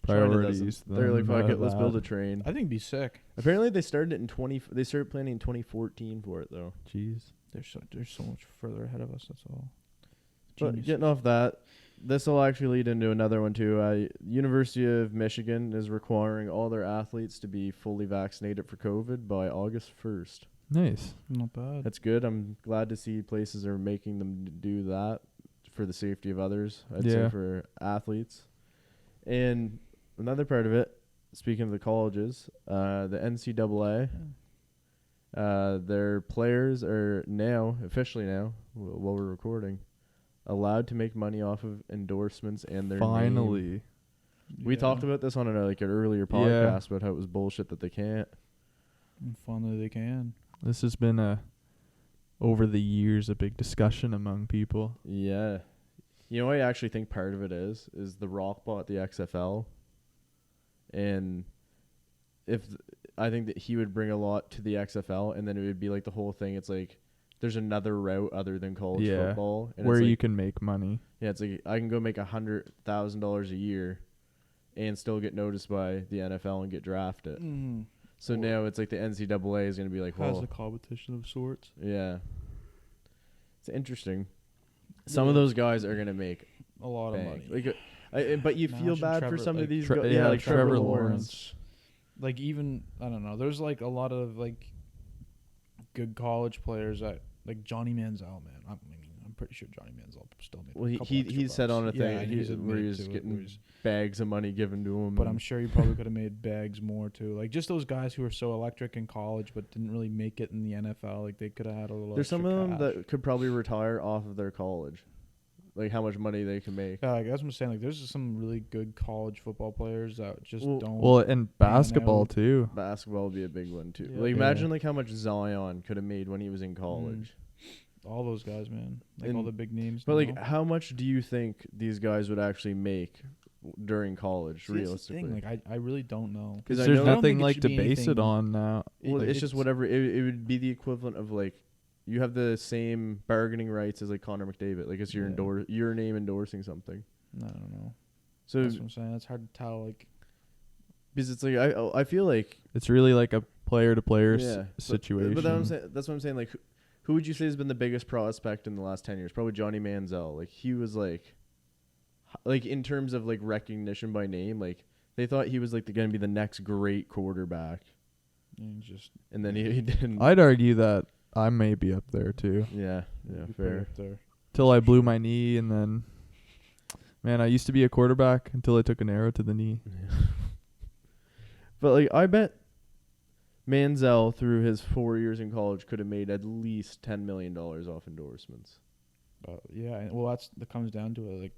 China doesn't. priorities. They're like, than, fuck it, let's that. build a train. I think it'd be sick. Apparently, they started it in They started planning in 2014 for it, though. Jeez. They're so much further ahead of us. That's all. But Genius. getting off that, this will actually lead into another one too. University of Michigan is requiring all their athletes to be fully vaccinated for COVID by August 1st. Nice. Not bad. That's good. I'm glad to see places are making them do that for the safety of others. I'd say Yeah. for athletes. And another part of it, speaking of the colleges, the NCAA, their players are officially now, while we're recording, allowed to make money off of endorsements and their name. Finally. We talked about this on an earlier podcast about how it was bullshit that they can't. And finally, they can. This has been over the years a big discussion among people. Yeah. You know what I actually think part of it is the Rock bought the XFL. And I think that he would bring a lot to the XFL, and then it would be like the whole thing. It's like there's another route other than college football. And where it's like, you can make money. Yeah, it's like I can go make $100,000 a year and still get noticed by the NFL and get drafted. Mm. So now it's like the NCAA is going to be like, has a competition of sorts. Yeah. It's interesting. Some of those guys are going to make a lot of money. But you feel bad for some of these guys. Yeah, like Trevor Lawrence. Like even, I don't know, there's like a lot of like good college players that, like Johnny Manziel, man. I'm pretty sure Johnny Manziel still made Well, he said on a thing where he was getting getting bags of money given to him. But I'm sure he probably could have made bags more too. Like just those guys who were so electric in college but didn't really make it in the NFL. Like they could have had a little. There's some of them cash. that could probably retire off of their college, like how much money they can make. Yeah, like that's what I'm saying. Like there's just some really good college football players that just don't. Well, and basketball too. Basketball would be a big one too. Yeah. Like imagine like how much Zion could have made when he was in college. All those guys, man. Like all the big names. But like, how much do you think these guys would actually make during college, realistically? That's the thing. Like I really don't know. Because there's nothing like to base it on now. Well, Like, it's just whatever. It would be the equivalent of like, you have the same bargaining rights as like Connor McDavid. Like it's your name endorsing something. I don't know. So that's what I'm saying. It's hard to tell. Like because it's like I feel like it's really like a player to player situation. But that's what I'm saying. Like, who would you say has been the biggest prospect in the last 10 years? Probably Johnny Manziel. Like he was like in terms of like recognition by name, like they thought he was like going to be the next great quarterback. And then he didn't. I'd argue that I may be up there too. Yeah, fair. Till I blew my knee, and then, man, I used to be a quarterback until I took an arrow to the knee. But like, I bet Manziel through his 4 years in college could have made at least $10 million off endorsements. Yeah, well, that comes down to it. Like,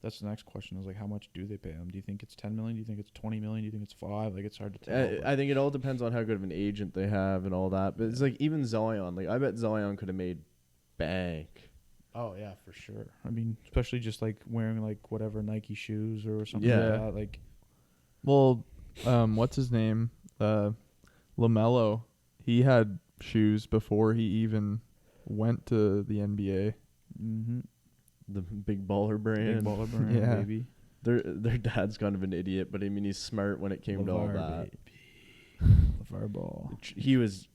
that's the next question: is like, how much do they pay him? Do you think it's 10 million? Do you think it's 20 million? Do you think it's 5? Like, it's hard to tell. I think it all depends on how good of an agent they have and all that. But it's like even Zion. Like, I bet Zion could have made bank. Oh yeah, for sure. I mean, especially just like wearing like whatever Nike shoes or something like that. Like, well, what's his name? LaMelo. He had shoes before he even went to the NBA. Mm-hmm. The big baller brand. Yeah. Baby. Their dad's kind of an idiot, but I mean he's smart when it came to all that. LeVar Ball. He was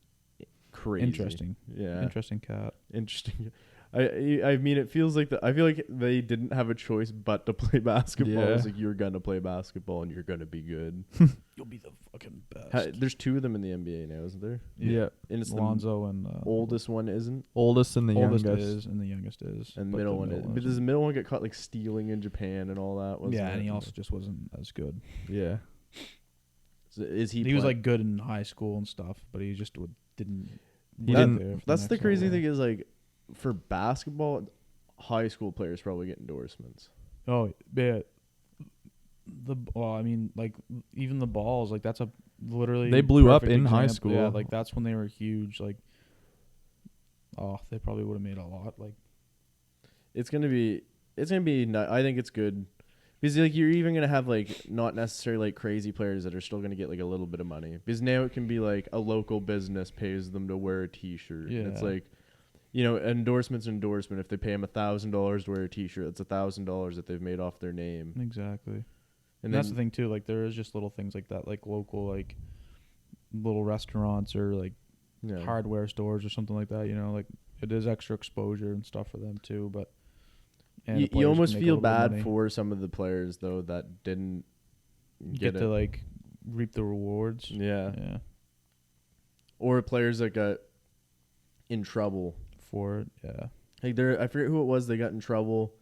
crazy. Interesting. Yeah. Interesting cat. Interesting. I mean, it feels like I feel like they didn't have a choice but to play basketball. Yeah. It's like you're gonna play basketball and you're gonna be good. You'll be the fucking best. There's 2 of them in the NBA now, isn't there? Yeah. And it's Lonzo and oldest one isn't. Oldest and the youngest is, and the youngest is. And the middle one is. But does the middle one get caught like stealing in Japan and all that? Yeah, and he also just wasn't as good. Yeah. So is he? He was like good in high school and stuff, but he just didn't. That's the crazy thing is like, for basketball, high school players probably get endorsements. Oh yeah. I mean, like even the balls, like that's literally they blew up perfect in high example. school. Yeah, like that's when they were huge. Like, they probably would have made a lot. Like, it's gonna be. I think it's good because like you're even gonna have like not necessarily like crazy players that are still gonna get like a little bit of money, because now it can be like a local business pays them to wear a T-shirt. Yeah. And it's like, endorsement's an endorsement. If they pay them $1,000 to wear a T-shirt, it's $1,000 that they've made off their name. Exactly. And that's the thing too. Like there is just little things like that, like local, like little restaurants or like hardware stores or something like that. Like it is extra exposure and stuff for them too. But you almost feel bad for some of the players though that didn't get to like reap the rewards. Yeah. Yeah. Or players that got in trouble for it. Yeah. Like I forget who it was. They got in trouble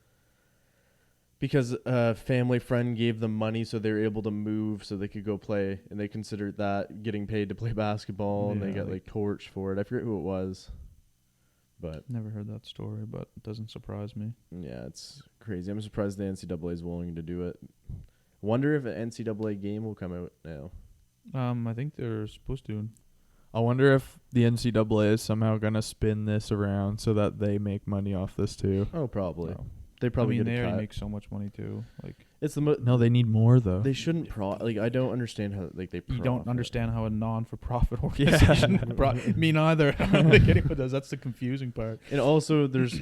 because a family friend gave them money so they were able to move so they could go play, and they considered that getting paid to play basketball, and they got like torched for it. I forget who it was, but never heard that story, but it doesn't surprise me. Yeah, it's crazy. I'm surprised the NCAA is willing to do it. Wonder if an NCAA game will come out now. I think they're supposed to. I wonder if the NCAA is somehow gonna spin this around so that they make money off this too. Oh, probably. No. They probably I mean, get they a already cut. make so much money too. Like, It's the No, they need more though. They shouldn't like I don't understand how like they you don't profit. understand how a non-for-profit organization. Me neither. I don't think anyone does. That's the confusing part. And also, there's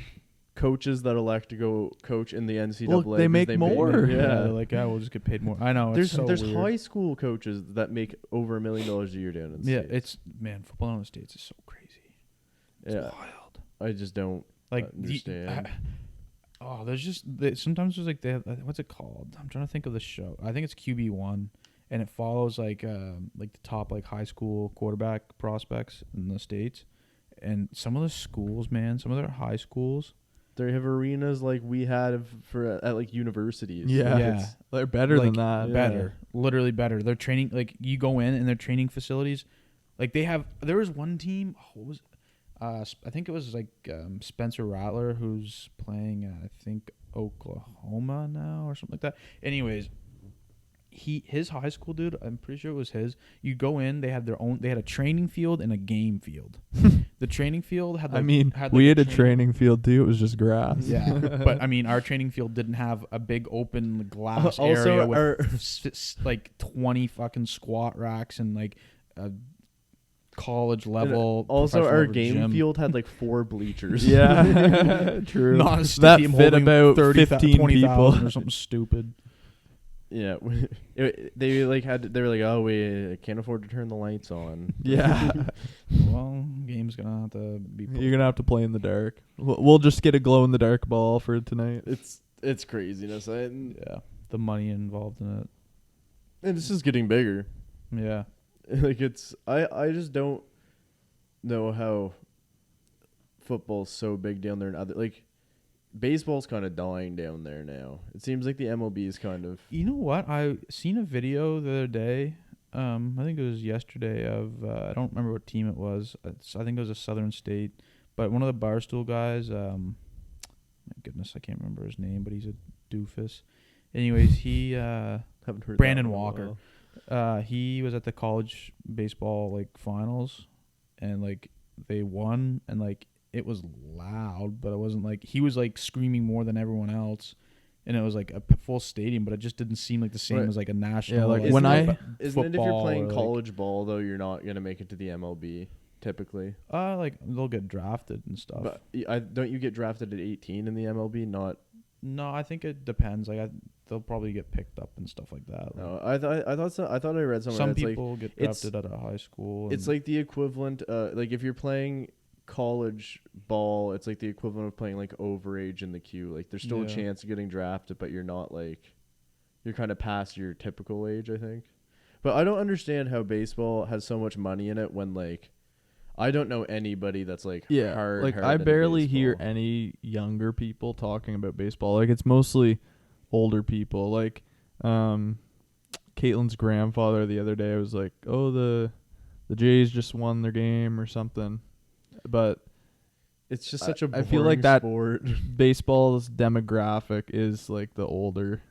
coaches that elect to go coach in the NCAA. Look, they because make more. Yeah, Yeah. they're like, we'll just get paid more. I know. There's it's so there's weird. high school coaches that make over $1 million a year down in the Yeah, States. it's football in the States is so crazy. It's yeah. wild. I just don't Like understand. there's just sometimes there's like they have, what's it called? I'm trying to think of the show. I think it's QB1, and it follows like the top like high school quarterback prospects in the States, and some of the schools, man, some of their high schools. They have arenas like we had for at like universities. Yeah. Like, Yeah. it's- They're better than that. Yeah. Better, literally better. They're training, like you go in and their training facilities, like there was one team. What was I think it was like Spencer Rattler, who's playing I think Oklahoma now or something like that. Anyways, his high school dude, I'm pretty sure it was his. You go in, they had a training field and a game field. The training field had like, We had a training field too. It was just grass. Yeah, but I mean, our training field didn't have a big open glass Also, area with our- like 20 fucking squat racks and like a college level. Also, professional our level game gym. field had like 4 bleachers. Yeah. True. Not a That stadium fit holding about 30,000 15 20,000 people. or something stupid. Yeah, they like they were like, oh, we can't afford to turn the lights on. Yeah. Well, game's gonna have to be. You're gonna have to play in the dark. We'll just get a glow in the dark ball for tonight. It's craziness, and Yeah, the money involved in it. this is getting bigger. Yeah, Like I just don't know how football's so big down there and other like baseball's kind of dying down there now. It seems like the MLB is kind of you know what? I seen a video the other day. I think it was yesterday. Of I don't remember what team it was. I think it was a Southern State, but one of the Barstool guys. My goodness, I can't remember his name, but he's a doofus. Anyways, he haven't heard Brandon that one in a Walker. while. He was at the college baseball like finals, and like they won, and like it was loud, but it wasn't like he was like screaming more than everyone else, and it was like a full stadium, but it just didn't seem like the same Right. as like a national. Yeah, like, Isn't when it- I- isn't it if you're football playing or, like- college ball though, you're not gonna make it to the MLB typically. like they'll get drafted and stuff. But don't you get drafted at 18 in the MLB? Not. No, I think it depends. Like they'll probably get picked up and stuff like that. Like, No, I thought I read somewhere. some that's people get it's- drafted at a high school. It's and- like the equivalent. Like if you're playing college ball, it's like the equivalent of playing like overage in the queue. Like there's still a Yeah. chance of getting drafted, but you're not like you're kind of past your typical age, I think. But I don't understand how baseball has so much money in it when like I don't know anybody that's like hard. Like hard I into barely hear baseball. any younger people talking about baseball. Like it's mostly older people. Like Caitlin's grandfather the other day was like, "Oh, the Jays just won their game or something." But It's just such a I feel like boring that sport. baseball's demographic is like the older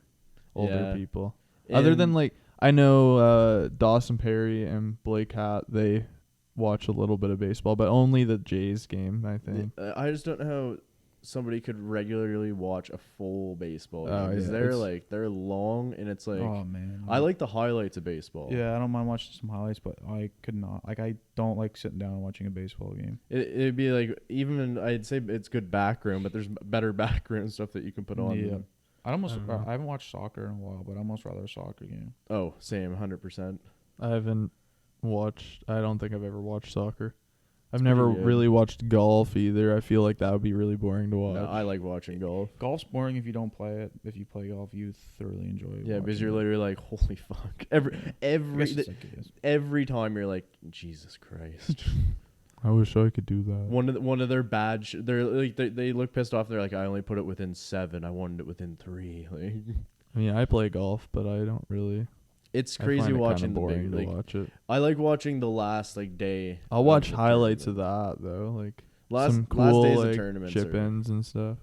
Yeah. people. Other than And- like I know Dawson Perry and Blake Hatt, they watch a little bit of baseball, but only the Jays game, I think. I just don't know how somebody could regularly watch a full baseball game Oh, because yeah, they're it's- like they're long and it's like oh man, I like the highlights of baseball. Yeah, I don't mind watching some highlights, but I could not. Like, I don't like sitting down and watching a baseball game. It'd be like even I'd say it's good background, but there's better background stuff that you can put on. Yeah. I I don't know. haven't watched soccer in a while, but I'd almost rather a soccer game. Oh, same, 100%. I haven't watched. I don't think I've ever watched soccer. I've It's never pretty good. really watched golf either. I feel like that would be really boring to watch. No, I like watching golf. Golf's boring if you don't play it. If you play golf, you thoroughly enjoy it. Yeah, because you're watching it. literally like, holy fuck. I guess it's Every time you're like, Jesus Christ. I wish I could do that. one of their bad. They're like they look pissed off. They're like, I only put it within 7. I wanted it within 3. Like, I mean, I play golf, but I don't really. it's I crazy find it watching kinda the boring big. to Like, watch it. I like watching the last like day. I'll of watch the highlights tournament. of that though, like Last some last cool days like of tournaments. chip ins and stuff.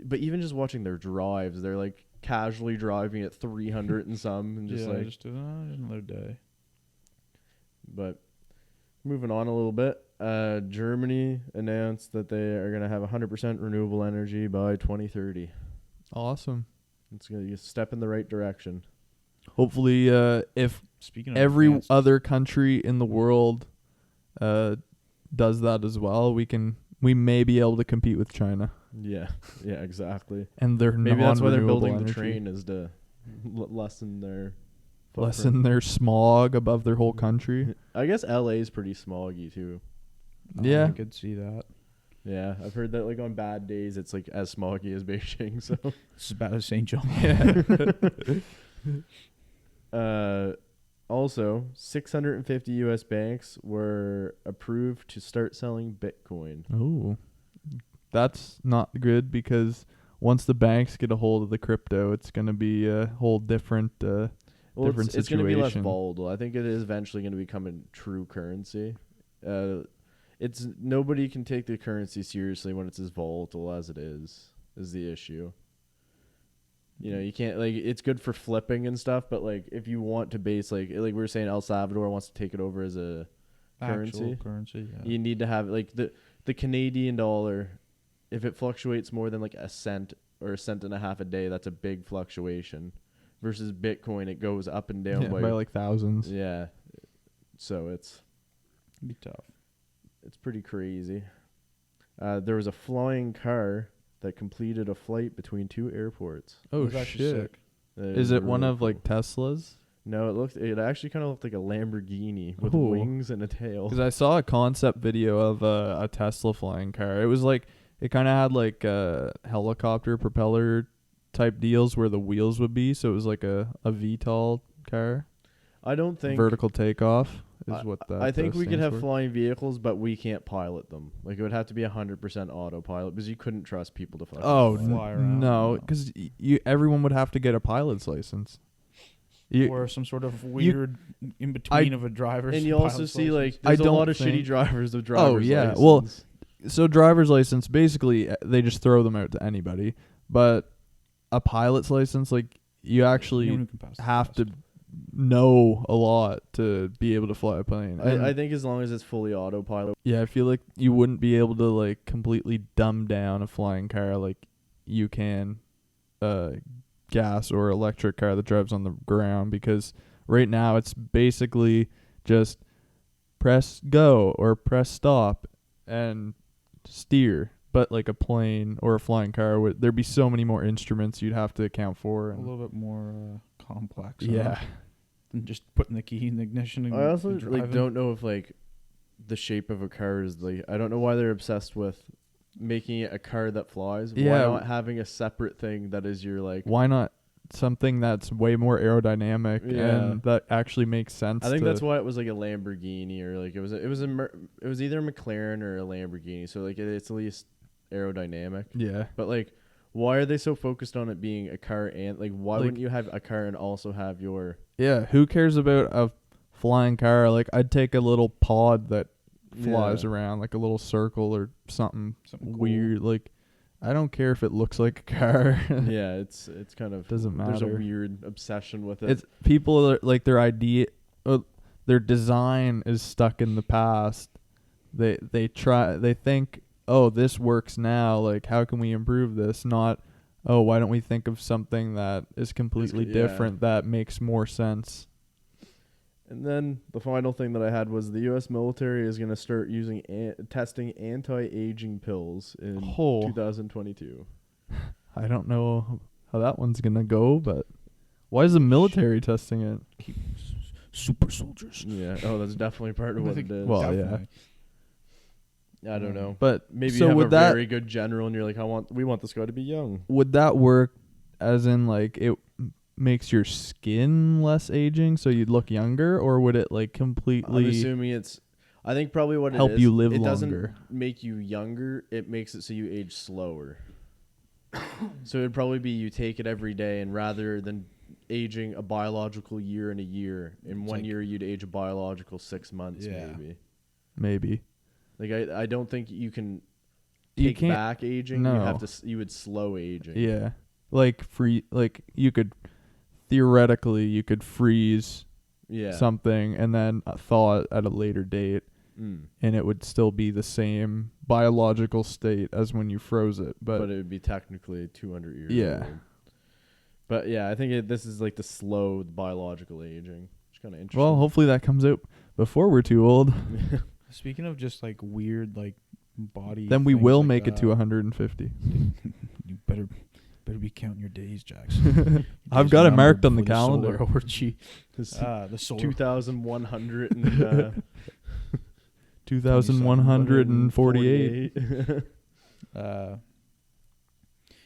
But even just watching their drives, they're like casually driving at 300 and some, and just like. just another day. But moving on a little bit, Germany announced that they are going to have 100% renewable energy by 2030. Awesome. It's going to be a step in the right direction. Hopefully, if Speaking of every advanced, other country in the world does that as well, we may be able to compete with China Yeah, yeah, exactly. and their Maybe that's why they're non-renewable building energy. the train, is to lessen their Lessen their smog above their whole country. I guess LA is pretty smoggy too. Yeah. I could see that. Yeah, I've heard that like on bad days it's like as smoggy as Beijing. So It's as bad as St. John. also 650 U.S. banks were approved to start selling Bitcoin. Oh, that's not good because once the banks get a hold of the crypto, it's going to be a whole different different it's going to be less situation. volatile. I think it is eventually going to become a true currency. It's nobody can take the currency seriously when it's as volatile as it is the issue. You know, you can't, like, it's good for flipping and stuff, but like if you want to base like we were saying, El Salvador wants to take it over as a Actual currency. Yeah. you need to have like the Canadian dollar. If it fluctuates more than like a cent or a cent and a half a day, that's a big fluctuation. Versus Bitcoin, it goes up and down by like thousands. yeah. So It'd be tough. it's pretty crazy. There was a flying car that completed a flight between two airports. Oh That's actually shit! sick. Is it one of like Tesla's? No, it actually kind of looked like a Lamborghini with Ooh. wings and a tail. Because I saw a concept video of a Tesla flying car. It was like it kind of had like helicopter propeller type deals where the wheels would be. So it was like a VTOL car. I don't think Vertical takeoff is what that. I think we could stands have for. flying vehicles, but we can't pilot them. Like it would have to be 100% autopilot because you couldn't trust people to fly. Oh Fly around. no, because everyone would have to get a pilot's license. Or some sort of weird in between of a driver's. And you also pilot's see license. like there's a don't lot of shitty think- drivers with driver's yeah, license. well, so driver's license, basically they just throw them out to anybody. But a pilot's license, like you actually Anyone who can pass the have test. to know a lot to be able to fly a plane. And I think as long as it's fully autopilot. yeah, I feel like you wouldn't be able to like completely dumb down a flying car like you can gas or electric car that drives on the ground, because right now it's basically just press go or press stop and steer. But like a plane or a flying car, there'd be so many more instruments you'd have to account for. a And little bit more complex. yeah, Than just putting the key in the ignition. And I also and like driving. don't know if like the shape of a car is like, I don't know why they're obsessed with making it a car that flies. Yeah. Why not having a separate thing that is your like. why not something that's way more aerodynamic Yeah. and that actually makes sense? I think to, that's why it was like a Lamborghini or like it was either a McLaren or a Lamborghini. So like it's at least aerodynamic. Yeah, But like, why are they so focused on it being a car and like why Like- wouldn't you have a car and also have your yeah. Who cares about a flying car? Like I'd take a little pod that flies Yeah. around, like a little circle or something Something cool. weird. Like I don't care if it looks like a car. Yeah, it's kind of Doesn't There's a matter. weird obsession with it. It's people are, like their idea, their design is stuck in the past. They think, oh, this works now. Like how can we improve this? Not, oh, why don't we think of something that is completely yeah. different that makes more sense? And then the final thing that I had was the U.S. military is going to start using testing anti-aging pills in Oh. 2022. I don't know how that one's gonna go, but why is the military testing it? Keep super soldiers. Yeah. Oh, that's definitely part of what it is. Well, yeah. Definitely. I don't know. But Maybe so you have would a that very good general, and you're like, we want this guy to be young. would that work? As in, like it makes your skin less aging, so you'd look younger, or would it like I'm completely assuming it's. I think probably what help it is. you live it longer? doesn't make you younger. It makes it so you age slower. So it'd probably be you take it every day, and rather than aging a biological year in a year, in It's 1 like- year you'd age a biological 6 months, Yeah. maybe. maybe? Like I don't think you can You take can't. back aging. No. You have to. You would slow aging. Yeah, like you could theoretically you could freeze Yeah. something and then thaw it at a later date, and it would still be the same biological state as when you froze it. But it would be technically 200 years yeah. old. But yeah, I think this is like the slow biological aging. It's kind of interesting. Well, hopefully that comes out before we're too old. Speaking of just like weird like body, Then we things will like make it that, to 150. You better be counting your days, Jackson. I've got it marked on the calendar. The solar 2,100 and 2,148.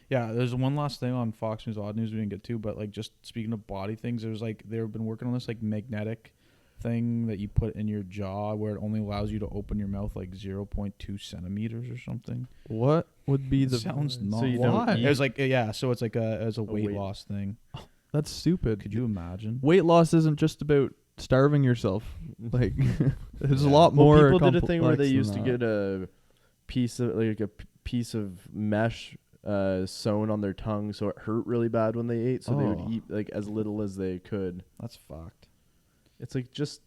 Yeah, there's one last thing on Fox News Odd News we didn't get to, but like just speaking of body things, there's like they've been working on this like magnetic thing that you put in your jaw where it only allows you to open your mouth like 0.2 centimeters or something. What would be the sounds not so you don't why? eat? It was like so it's like a weight loss thing. That's stupid. Could you imagine? Weight loss isn't just about starving yourself. Like there's a Yeah. lot Well, more. people did a thing where they complex used than to that. get a piece of mesh sewn on their tongue, so it hurt really bad when they ate. So they would Oh. eat like as little as they could. That's fucked. It's like just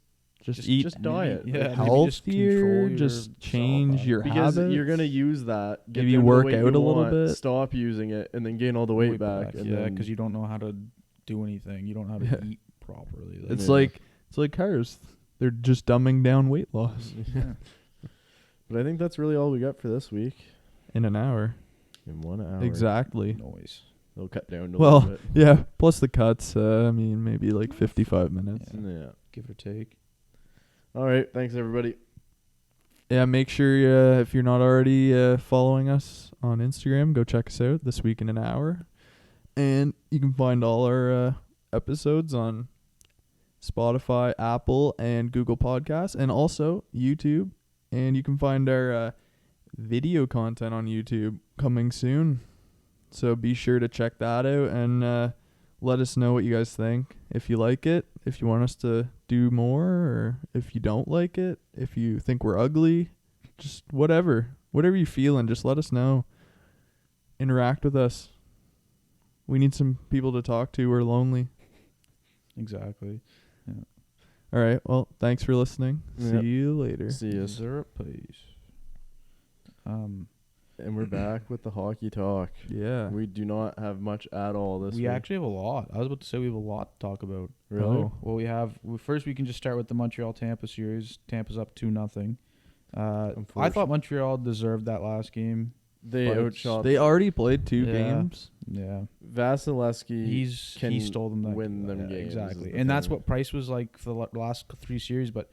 eat diet. Yeah, Like, maybe just healthier. control Just yourself change out. your because habits. you're gonna use that. Get Maybe down to the work weight out you a little want, bit. Stop using it, and then gain all the weight back. And Yeah, then because you don't know how to do anything. You don't know how to Yeah. eat properly. Like, It's Yeah. like cars. They're just dumbing down weight loss yeah. But I think that's really all we got for this week. in an hour. In 1 hour, Exactly. Noise. They'll cut down a Well, little bit. yeah. Plus the cuts. I mean, maybe like 55 minutes. Yeah. Yeah. Give or take. All right. Thanks, everybody. Yeah, make sure if you're not already following us on Instagram, go check us out This Week in an Hour. And you can find all our episodes on Spotify, Apple, and Google Podcasts, and also YouTube. And you can find our video content on YouTube coming soon. So be sure to check that out and let us know what you guys think. If you like it, if you want us to do more, or if you don't like it, if you think we're ugly, just whatever you feeling, just let us know. Interact with us. We need some people to talk to. We're lonely. Exactly. All right. Well, thanks for listening. Yep. See you later. See you. Syrup, please. And we're back with the hockey talk. Yeah. We do not have much at all this We week. actually have a lot. I was about to say we have a lot to talk about. Really? Oh. Well, first we can just start with the Montreal-Tampa series. Tampa's up 2-0. I thought Montreal deserved that last game. They but outshot. They already played 2 Yeah. games. Yeah. Vasilevsky. He stole them that win them games, exactly, is the and that's thing. what Price was like for the last 3 series. But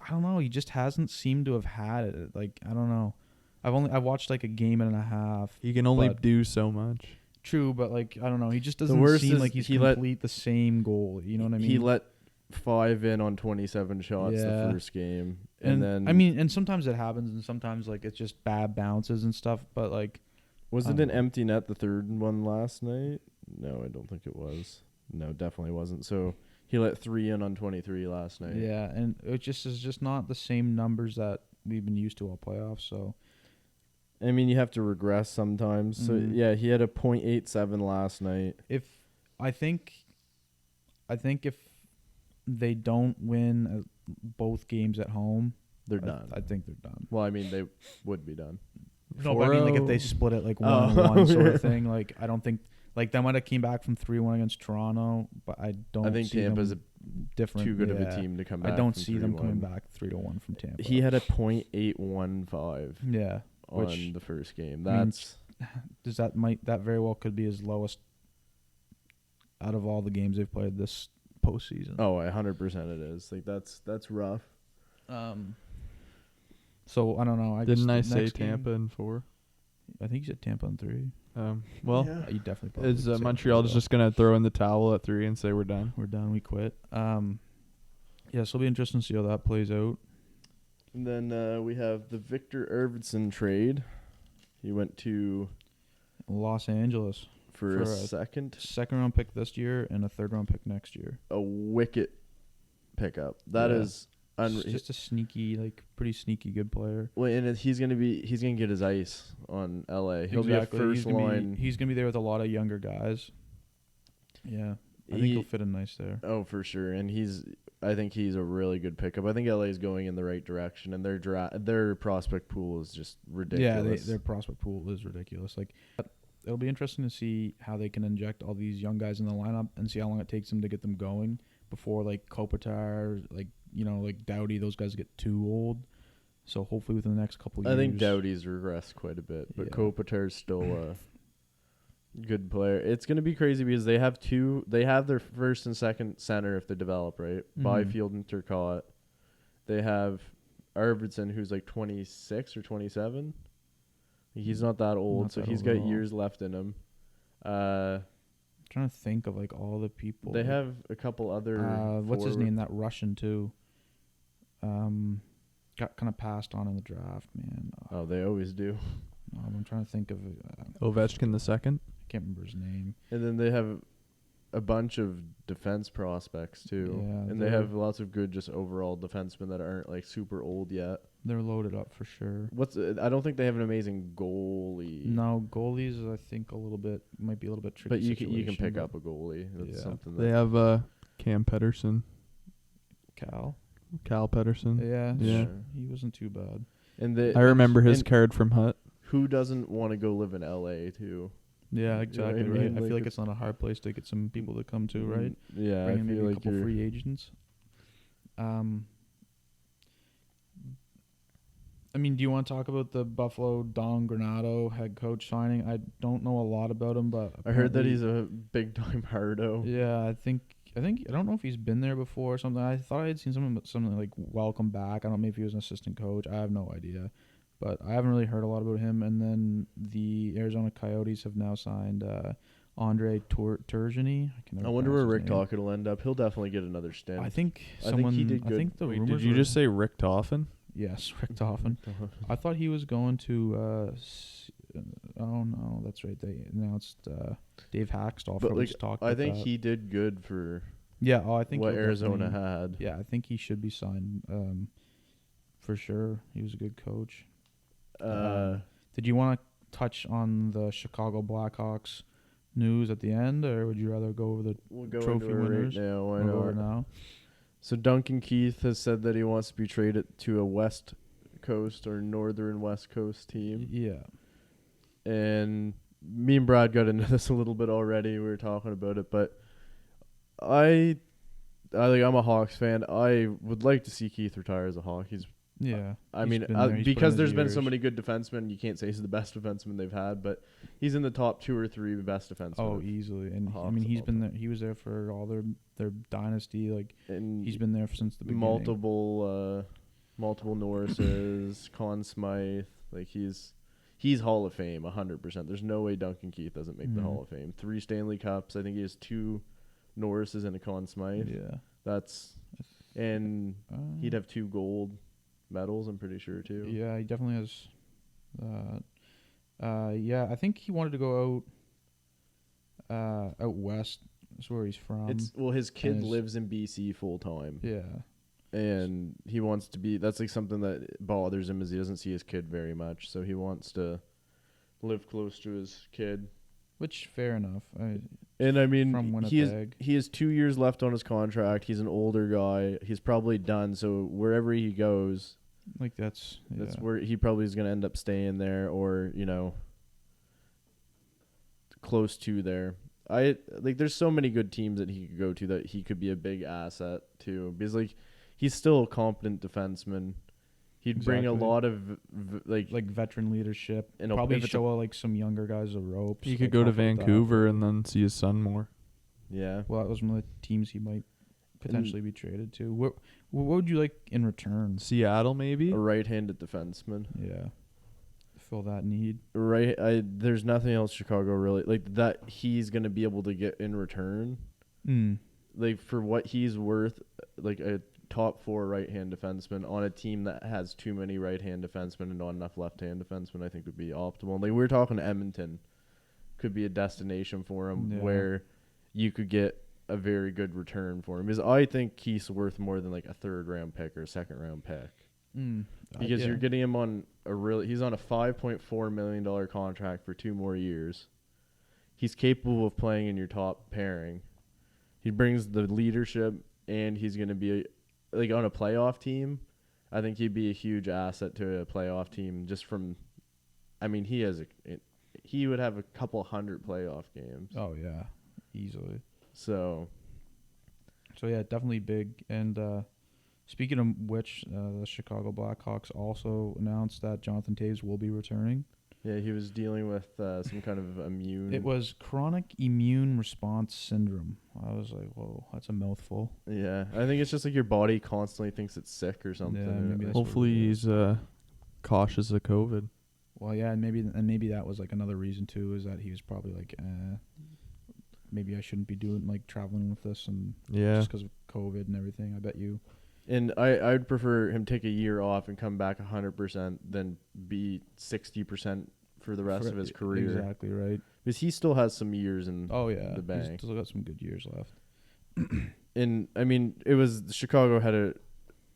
I don't know. He just hasn't seemed to have had it. Like I don't know. I've watched like a game and a half. You can only But- do so much. True, but like I don't know. He just doesn't worst seem is like he's he let- complete the same goal. You know what I mean? He let 5 in on 27 shots Yeah. the first game, and then I mean, and sometimes it happens, and sometimes like it's just bad bounces and stuff. But like, was I it don't an know. empty net the third one last night? No, I don't think it was. No, definitely wasn't. So he let 3 in on 23 last night. yeah, and it just is just not the same numbers that we've been used to all playoffs. So I mean, you have to regress sometimes. So Mhm. yeah, he had a .87 last night. if I think if they don't win both games at home, They're done. I think they're done. Well, I mean, they would be done. No, but I mean, like if they 4-0. split it like Oh. 1-1 sort of thing, like I don't think like they might have came back from 3-1 against Toronto, but I don't. I think see Tampa's them different. too good of a yeah. team to come I back. don't from see them 3-1. coming back 3-1 from Tampa. He had a .815 yeah. on Which the first game. means- That's That very well could be his lowest out of all the games they've played this postseason. 100% it is. Like that's rough. So I don't know. Didn't I next say game- Tampa in 4? I think you said Tampa on 3. Well, Yeah. You definitely. Probably is did say Montreal Tampa. just going to throw in the towel at 3 and say we're done? We're done. We quit. Yeah, so it'll be interesting to see how that plays out. And then we have the Victor Arvidsson trade. He went to Los Angeles for a For a- second, 2nd-round pick this year and a 3rd-round pick next year. a wicket pickup. That Yeah. is just a sneaky, like pretty sneaky good player. Well, and he's gonna get his ice on LA. He'll be a first line. He's gonna be there with a lot of younger guys. Yeah, I think he'll fit in nice there. Oh, for sure. And I think he's a really good pickup. I think LA is going in the right direction, and their prospect pool is just ridiculous. Yeah, their prospect pool is ridiculous. Like, it'll be interesting to see how they can inject all these young guys in the lineup and see how long it takes them to get them going before, like, Kopitar, like, like Doughty, those guys get too old. So hopefully within the next couple years. I think Doughty's regressed quite a bit, but Kopitar's still a good player. It's going to be crazy because they have their first and second center if they develop, right? Byfield and Turcotte. They have Arvidsson, who's like 26 or 27. He's not that old, so he's got years left in him. I'm trying to think of like all the people. They have a couple other. What's his name? That Russian too. Got kind of passed on in the draft, man. Oh, they always do. I'm trying to think of Ovechkin the second. I can't remember his name. And then they have a bunch of defense prospects too. Yeah, and they have lots of good just overall defensemen that aren't like super old yet. They're loaded up for sure. I don't think they have an amazing goalie. No, goalies I think might be a little bit tricky. But you can pick up a goalie. That's something they have Cam Pedersen. Cal Pedersen. Yeah. Sure. He wasn't too bad. And I remember his card from Hut. Who doesn't want to go live in LA too? Yeah, exactly. You know what I mean? I feel like it's not a hard place to get some people to come to, right? Yeah, Bring I in feel maybe like a couple free agents. I mean, do you want to talk about the Buffalo Don Granato head coach signing? I don't know a lot about him, but I heard that he's a big time hardo. Yeah, I don't know if he's been there before or something. I thought I had seen something like welcome back. I don't know if he was an assistant coach. I have no idea. But I haven't really heard a lot about him. And then the Arizona Coyotes have now signed Andre Turgeon. I wonder where Rick Tocchet will end up. He'll definitely get another stint. I think he did good. I think the rumors. Did you just say Rick Toffin? Yes, Rick Toffin. I thought he was going to. Oh no, that's right. They announced Dave Hackstoff. But I think he did good for. Yeah, I think what Arizona had. Yeah, I think he should be signed. For sure, he was a good coach. Did you want to touch on the Chicago Blackhawks news at the end, or would you rather go over the trophy winners? Right now, why not? Now? So Duncan Keith has said that he wants to be traded to a West Coast or Northern West Coast team. Yeah. And me and Brad got into this a little bit already. We were talking about it, but I'm a Hawks fan. I would like to see Keith retire as a Hawk. Because there's been so many good defensemen, you can't say he's the best defenseman they've had, but he's in the top 2 or 3 best defensemen. Oh, easily. And he's been there. He was there for all their dynasty. Like, and he's been there since the beginning. Multiple Norrises, Conn Smythe. Like, he's Hall of Fame 100%. There's no way Duncan Keith doesn't make the Hall of Fame. 3 Stanley Cups. I think he has 2 Norrises and a Conn Smythe. Yeah. And he'd have 2 gold medals, I'm pretty sure, too. Yeah, he definitely has yeah, I think he wanted to go out west. That's where he's from. His kid lives in BC full time. Yeah. And he wants to be, that's like something that bothers him, is he doesn't see his kid very much, so he wants to live close to his kid. Which, fair enough. From Winnipeg. He has 2 years left on his contract. He's an older guy. He's probably done, so wherever he goes, like that's where he probably is going to end up staying there, or close to there. There's so many good teams that he could go to that he could be a big asset to, because he's still a competent defenseman. He'd bring a lot of veteran leadership, and probably show some younger guys the ropes. He could go to Vancouver and then see his son more. Yeah. Well, that was one of the teams he might potentially be traded to. What would you like in return? Seattle, maybe? A right-handed defenseman. Yeah. Fill that need. Right. There's nothing else Chicago really that he's going to be able to get in return. For what he's worth, a top 4 right-hand defenseman on a team that has too many right-hand defensemen and not enough left-hand defensemen, I think would be optimal. We were talking Edmonton could be a destination for him where you could get a very good return for him. Because I think he's worth more than like a 3rd-round pick or a 2nd-round pick. Because you're getting him on he's on a $5.4 million contract for 2 more years. He's capable of playing in your top pairing. He brings the leadership, and he's going to be like on a playoff team. I think he'd be a huge asset to a playoff team just from, I mean, he would have a couple hundred playoff games. Oh yeah, easily. So yeah, definitely big. And speaking of which, the Chicago Blackhawks also announced that Jonathan Toews will be returning. yeah, he was dealing with some kind of immune. It was chronic immune response syndrome. I was like, whoa, that's a mouthful. Yeah, I think it's just like your body constantly thinks it's sick or something. Yeah, maybe that's Hopefully he's cautious of COVID. Well, yeah, and maybe that was like another reason too, is that he was probably like, maybe I shouldn't be doing like traveling with this, and just because of COVID and everything. I bet you. And I'd prefer him take a year off and come back 100% than be 60% for the rest of his career. Exactly right. Because he still has some years in the bank. He's still got some good years left. And I mean, Chicago had a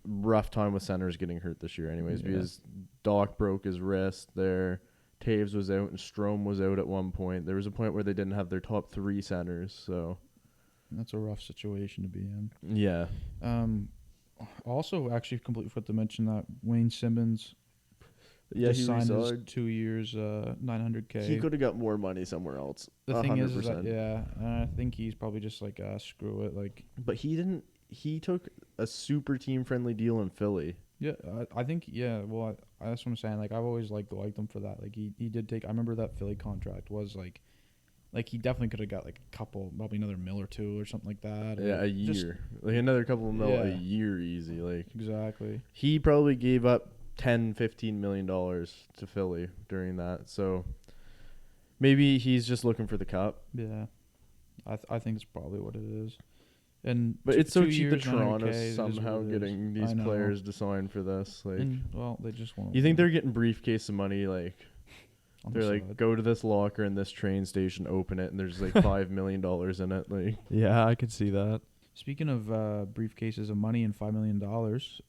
rough time with centers getting hurt this year, anyways, because Doc broke his wrist there. Taves was out and Strome was out at one point. There was a point where they didn't have their top 3 centers, so that's a rough situation to be in. Yeah. Also, actually, completely forgot to mention that Wayne Simmons He signed his resigned. 2 years, $900K. He could have got more money somewhere else. The 100%. thing is that, I think he's probably just like, screw it. Like, but he didn't. He took a super team friendly deal in Philly. Yeah, I think, well, that's what I'm saying. Like, I've always liked him for that. Like, he did take, I remember that Philly contract was like he definitely could have got like a couple, probably another $1 or $2 million or something like that. Yeah, a year. Like another couple of mil a year easy. Like, exactly. He probably gave up $10-15 million to Philly during that. So maybe he's just looking for the cup. Yeah. I think it's probably what it is. But it's so cheap that years, Toronto's somehow getting these players to sign for this. Like, well, they just want. You think they're getting briefcase of money? Like, they're like, side. go to this locker in this train station, open it, and there's like $5 million in it. Like, yeah, I could see that. Speaking of briefcases of money and $5 million,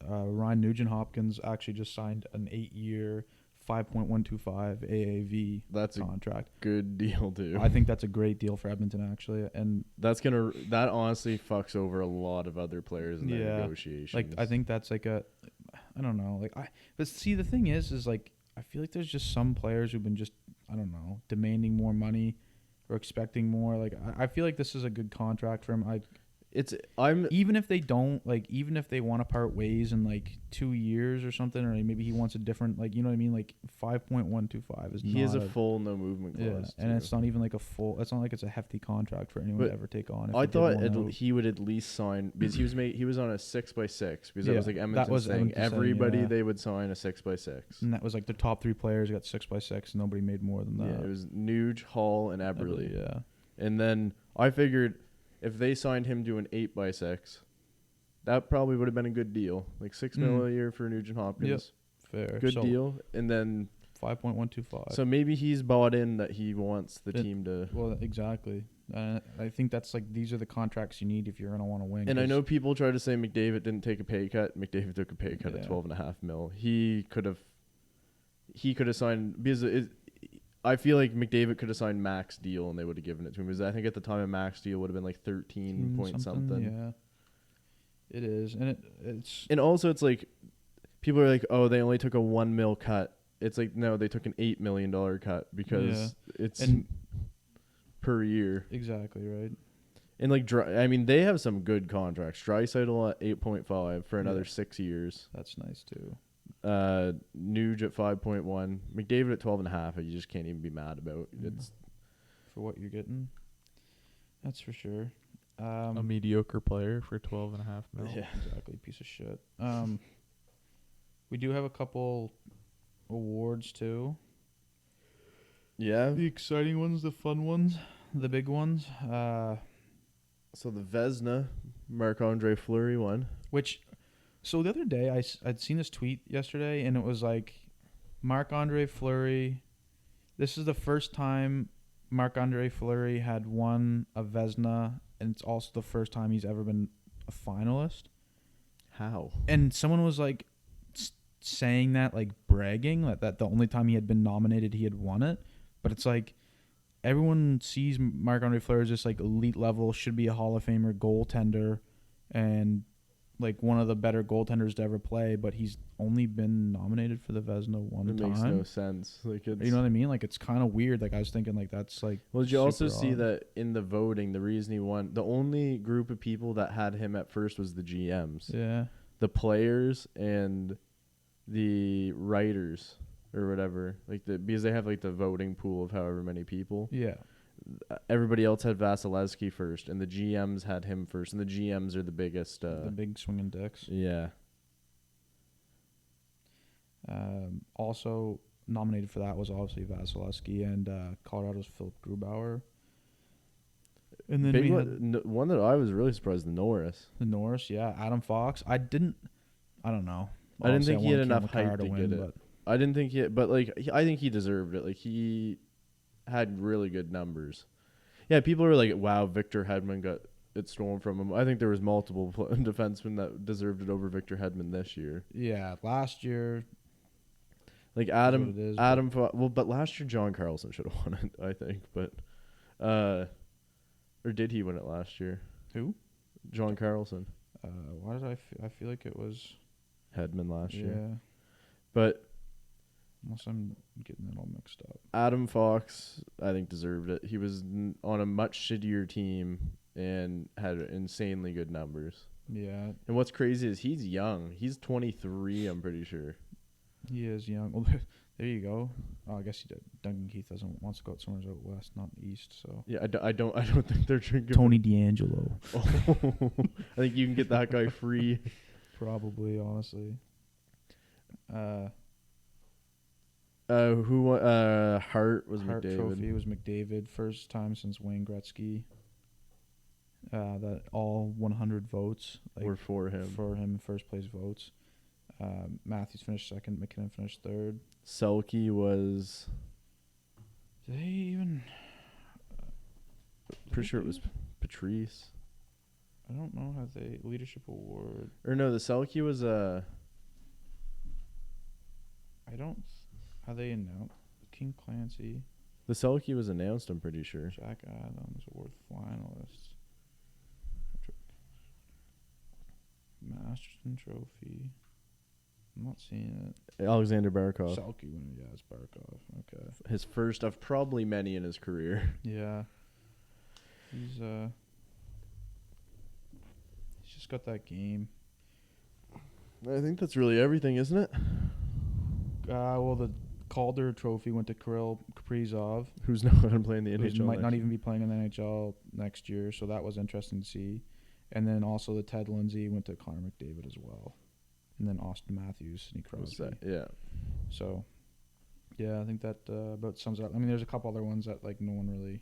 Ryan Nugent-Hopkins actually just signed an 8-year, $5.125 AAV contract. Good deal, too. I think that's a great deal for Edmonton, actually, and that honestly fucks over a lot of other players in their negotiations. Like, I think that's like I don't know, but see, the thing is like, I feel like there's just some players who've been just, I don't know, demanding more money or expecting more. Like, I feel like this is a good contract for him. Even if they don't, like, even if they want to part ways in like 2 years or something, or maybe he wants a different, like, you know what I mean? Like, 5.125 is he has a full no movement clause. Yeah, and it's not even like it's not like it's a hefty contract for anyone to ever take on. I thought he would at least sign, because he was on a 6x6, because that was like Edmonton's thing. Everybody they would sign a 6x6, and that was like the top 3 players got 6x6. Nobody made more than that. Yeah, it was Nuge, Hall, and Eberle. Yeah, and then I figured, if they signed him to an 8x6, that probably would have been a good deal. Like $6 million a year for Nugent Hopkins. Yep. Fair. Good deal. And then 5.125. So maybe he's bought in that he wants the team to. Well, exactly. I think that's like, these are the contracts you need if you're gonna want to win. And I know people try to say McDavid didn't take a pay cut. McDavid took a pay cut at $12.5 million. He could have signed, because I feel like McDavid could have signed max deal and they would have given it to him, because I think at the time a max deal would have been like 13 point something. Yeah, it is, and it's. And also, it's like, people are like, oh, they only took a $1 million cut. It's like, no, they took an $8 million cut, because it's per year. Exactly right. And like, I mean, they have some good contracts. Draisaitl at 8.5 for another 6 years. That's nice too. Nuge at 5.1, McDavid at 12.5. You just can't even be mad about. It's for what you're getting. That's for sure. A mediocre player for $12.5 million. Yeah, exactly. Piece of shit. We do have a couple awards too. Yeah, the exciting ones, the fun ones, the big ones. So the Vezina, Marc-Andre Fleury won. So the other day, I'd seen this tweet yesterday, and it was like, Marc-Andre Fleury, this is the first time Marc-Andre Fleury had won a Vezina, and it's also the first time he's ever been a finalist. How? And someone was like saying that, like bragging that the only time he had been nominated, he had won it. But it's like everyone sees Marc-Andre Fleury as just like elite level, should be a Hall of Famer goaltender, and like one of the better goaltenders to ever play. But he's only been nominated for the Vezina one time. It makes no sense. Like, it's, You know what I mean? Like, it's kind of weird. Like, I was thinking, like, that's like. well, did you also super see odd. that in the voting, the reason he won, the only group of people that had him at first was the GMs, Yeah. the players, and the writers or whatever. Like because they have like the voting pool of however many people. Yeah. Everybody else had Vasilevsky first, and the GMs had him first, and the GMs are the biggest. The big swinging dicks. Yeah. Also nominated for that was obviously Vasilevsky and Colorado's Philip Grubauer. And then Big we one, had one that I was really surprised, the Norris. the Norris, yeah, Adam Fox. I don't know. I didn't Obviously, think he had want enough Cale hype Makar to win, get it. I didn't think he, but like I think he deserved it. Like he had really good numbers. Yeah, people were like, "Wow, Victor Hedman got it stolen from him." I think there was multiple defensemen that deserved it over Victor Hedman this year. Yeah, last year. Like what Adam, it is, but last year John Carlson should have won it. I think, but, or did he win it last year? Who? John Carlson. Why did I feel like it was Hedman last year. Yeah. But Unless I'm getting it all mixed up. Adam Fox, I think, deserved it. He was on a much shittier team and had insanely good numbers. Yeah. And what's crazy is he's young. He's 23, I'm pretty sure. He is young. Well, there you go. Oh, I guess he did. Duncan Keith wants to go out somewhere out west, not east. So Yeah, I don't think they're drinking. Tony D'Angelo. Oh, I think you can get that guy free. Probably, honestly. Who won? Hart was Hart McDavid. Trophy was McDavid. First time since Wayne Gretzky. That all 100 votes Were for him. For him, first place votes. Matthews finished second. McKinnon finished third. Selke was. Did they even? Pretty sure it was Patrice. I don't know how they leadership award. Or no, the Selke was I don't. How they announced King Clancy, the Selke was announced. I'm pretty sure. Jack Adams award finalists. Masterton Trophy. I'm not seeing it. Alexander Barkov. Selke winner, yeah, it's Barkov. Okay. His first of probably many in his career. Yeah. He's just got that game. I think that's really everything, isn't it? Well, the Calder Trophy went to Kirill Kaprizov, Who's not going to play in the who NHL? might not even be playing in the NHL next year, so that was interesting to see. And then also the Ted Lindsay went to Connor McDavid as well. And then Austin Matthews, Sidney Crosby. Yeah. So, yeah, I think that about sums it up. I mean, there's a couple other ones that like no one really.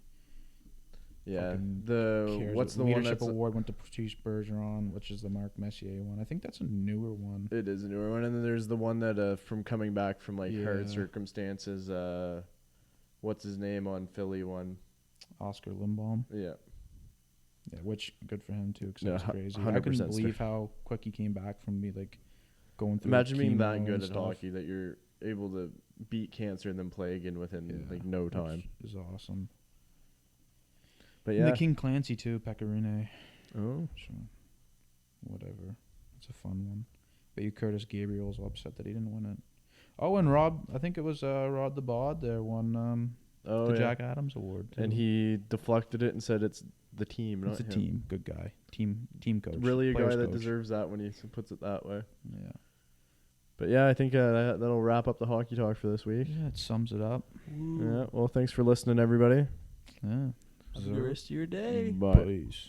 Yeah. Cares. What's the Leadership one that's award went to Patrice Bergeron, which is the Marc Messier one. I think that's a newer one. It is a newer one, and then there's the one that from coming back from like hard Yeah. circumstances. What's his name on Philly one? Oscar Lindblom. Yeah. Yeah, which good for him too, because No, that's crazy. I 100% couldn't believe how quick he came back from me like going through. Imagine being chemo that and good at stuff. hockey that you're able to beat cancer and then play again within Yeah, like no time. Which is awesome. But And yeah. the King Clancy too, Pecorine. Oh. So, whatever. It's a fun one. But you Curtis Gabriel's upset that he didn't win it. Oh, and Rob, I think it was Rod the Bod there won Oh, the yeah. Jack Adams Award. Too. And he deflected it and said it's the team, not It's a him. team. Good guy. Team coach. Really a guy Players that coach. deserves that when he puts it that way. Yeah. But yeah, I think that'll wrap up the hockey talk for this week. Yeah, it sums it up. Yeah. Well, thanks for listening, everybody. Yeah. Have a good rest of your day. Bye. Peace.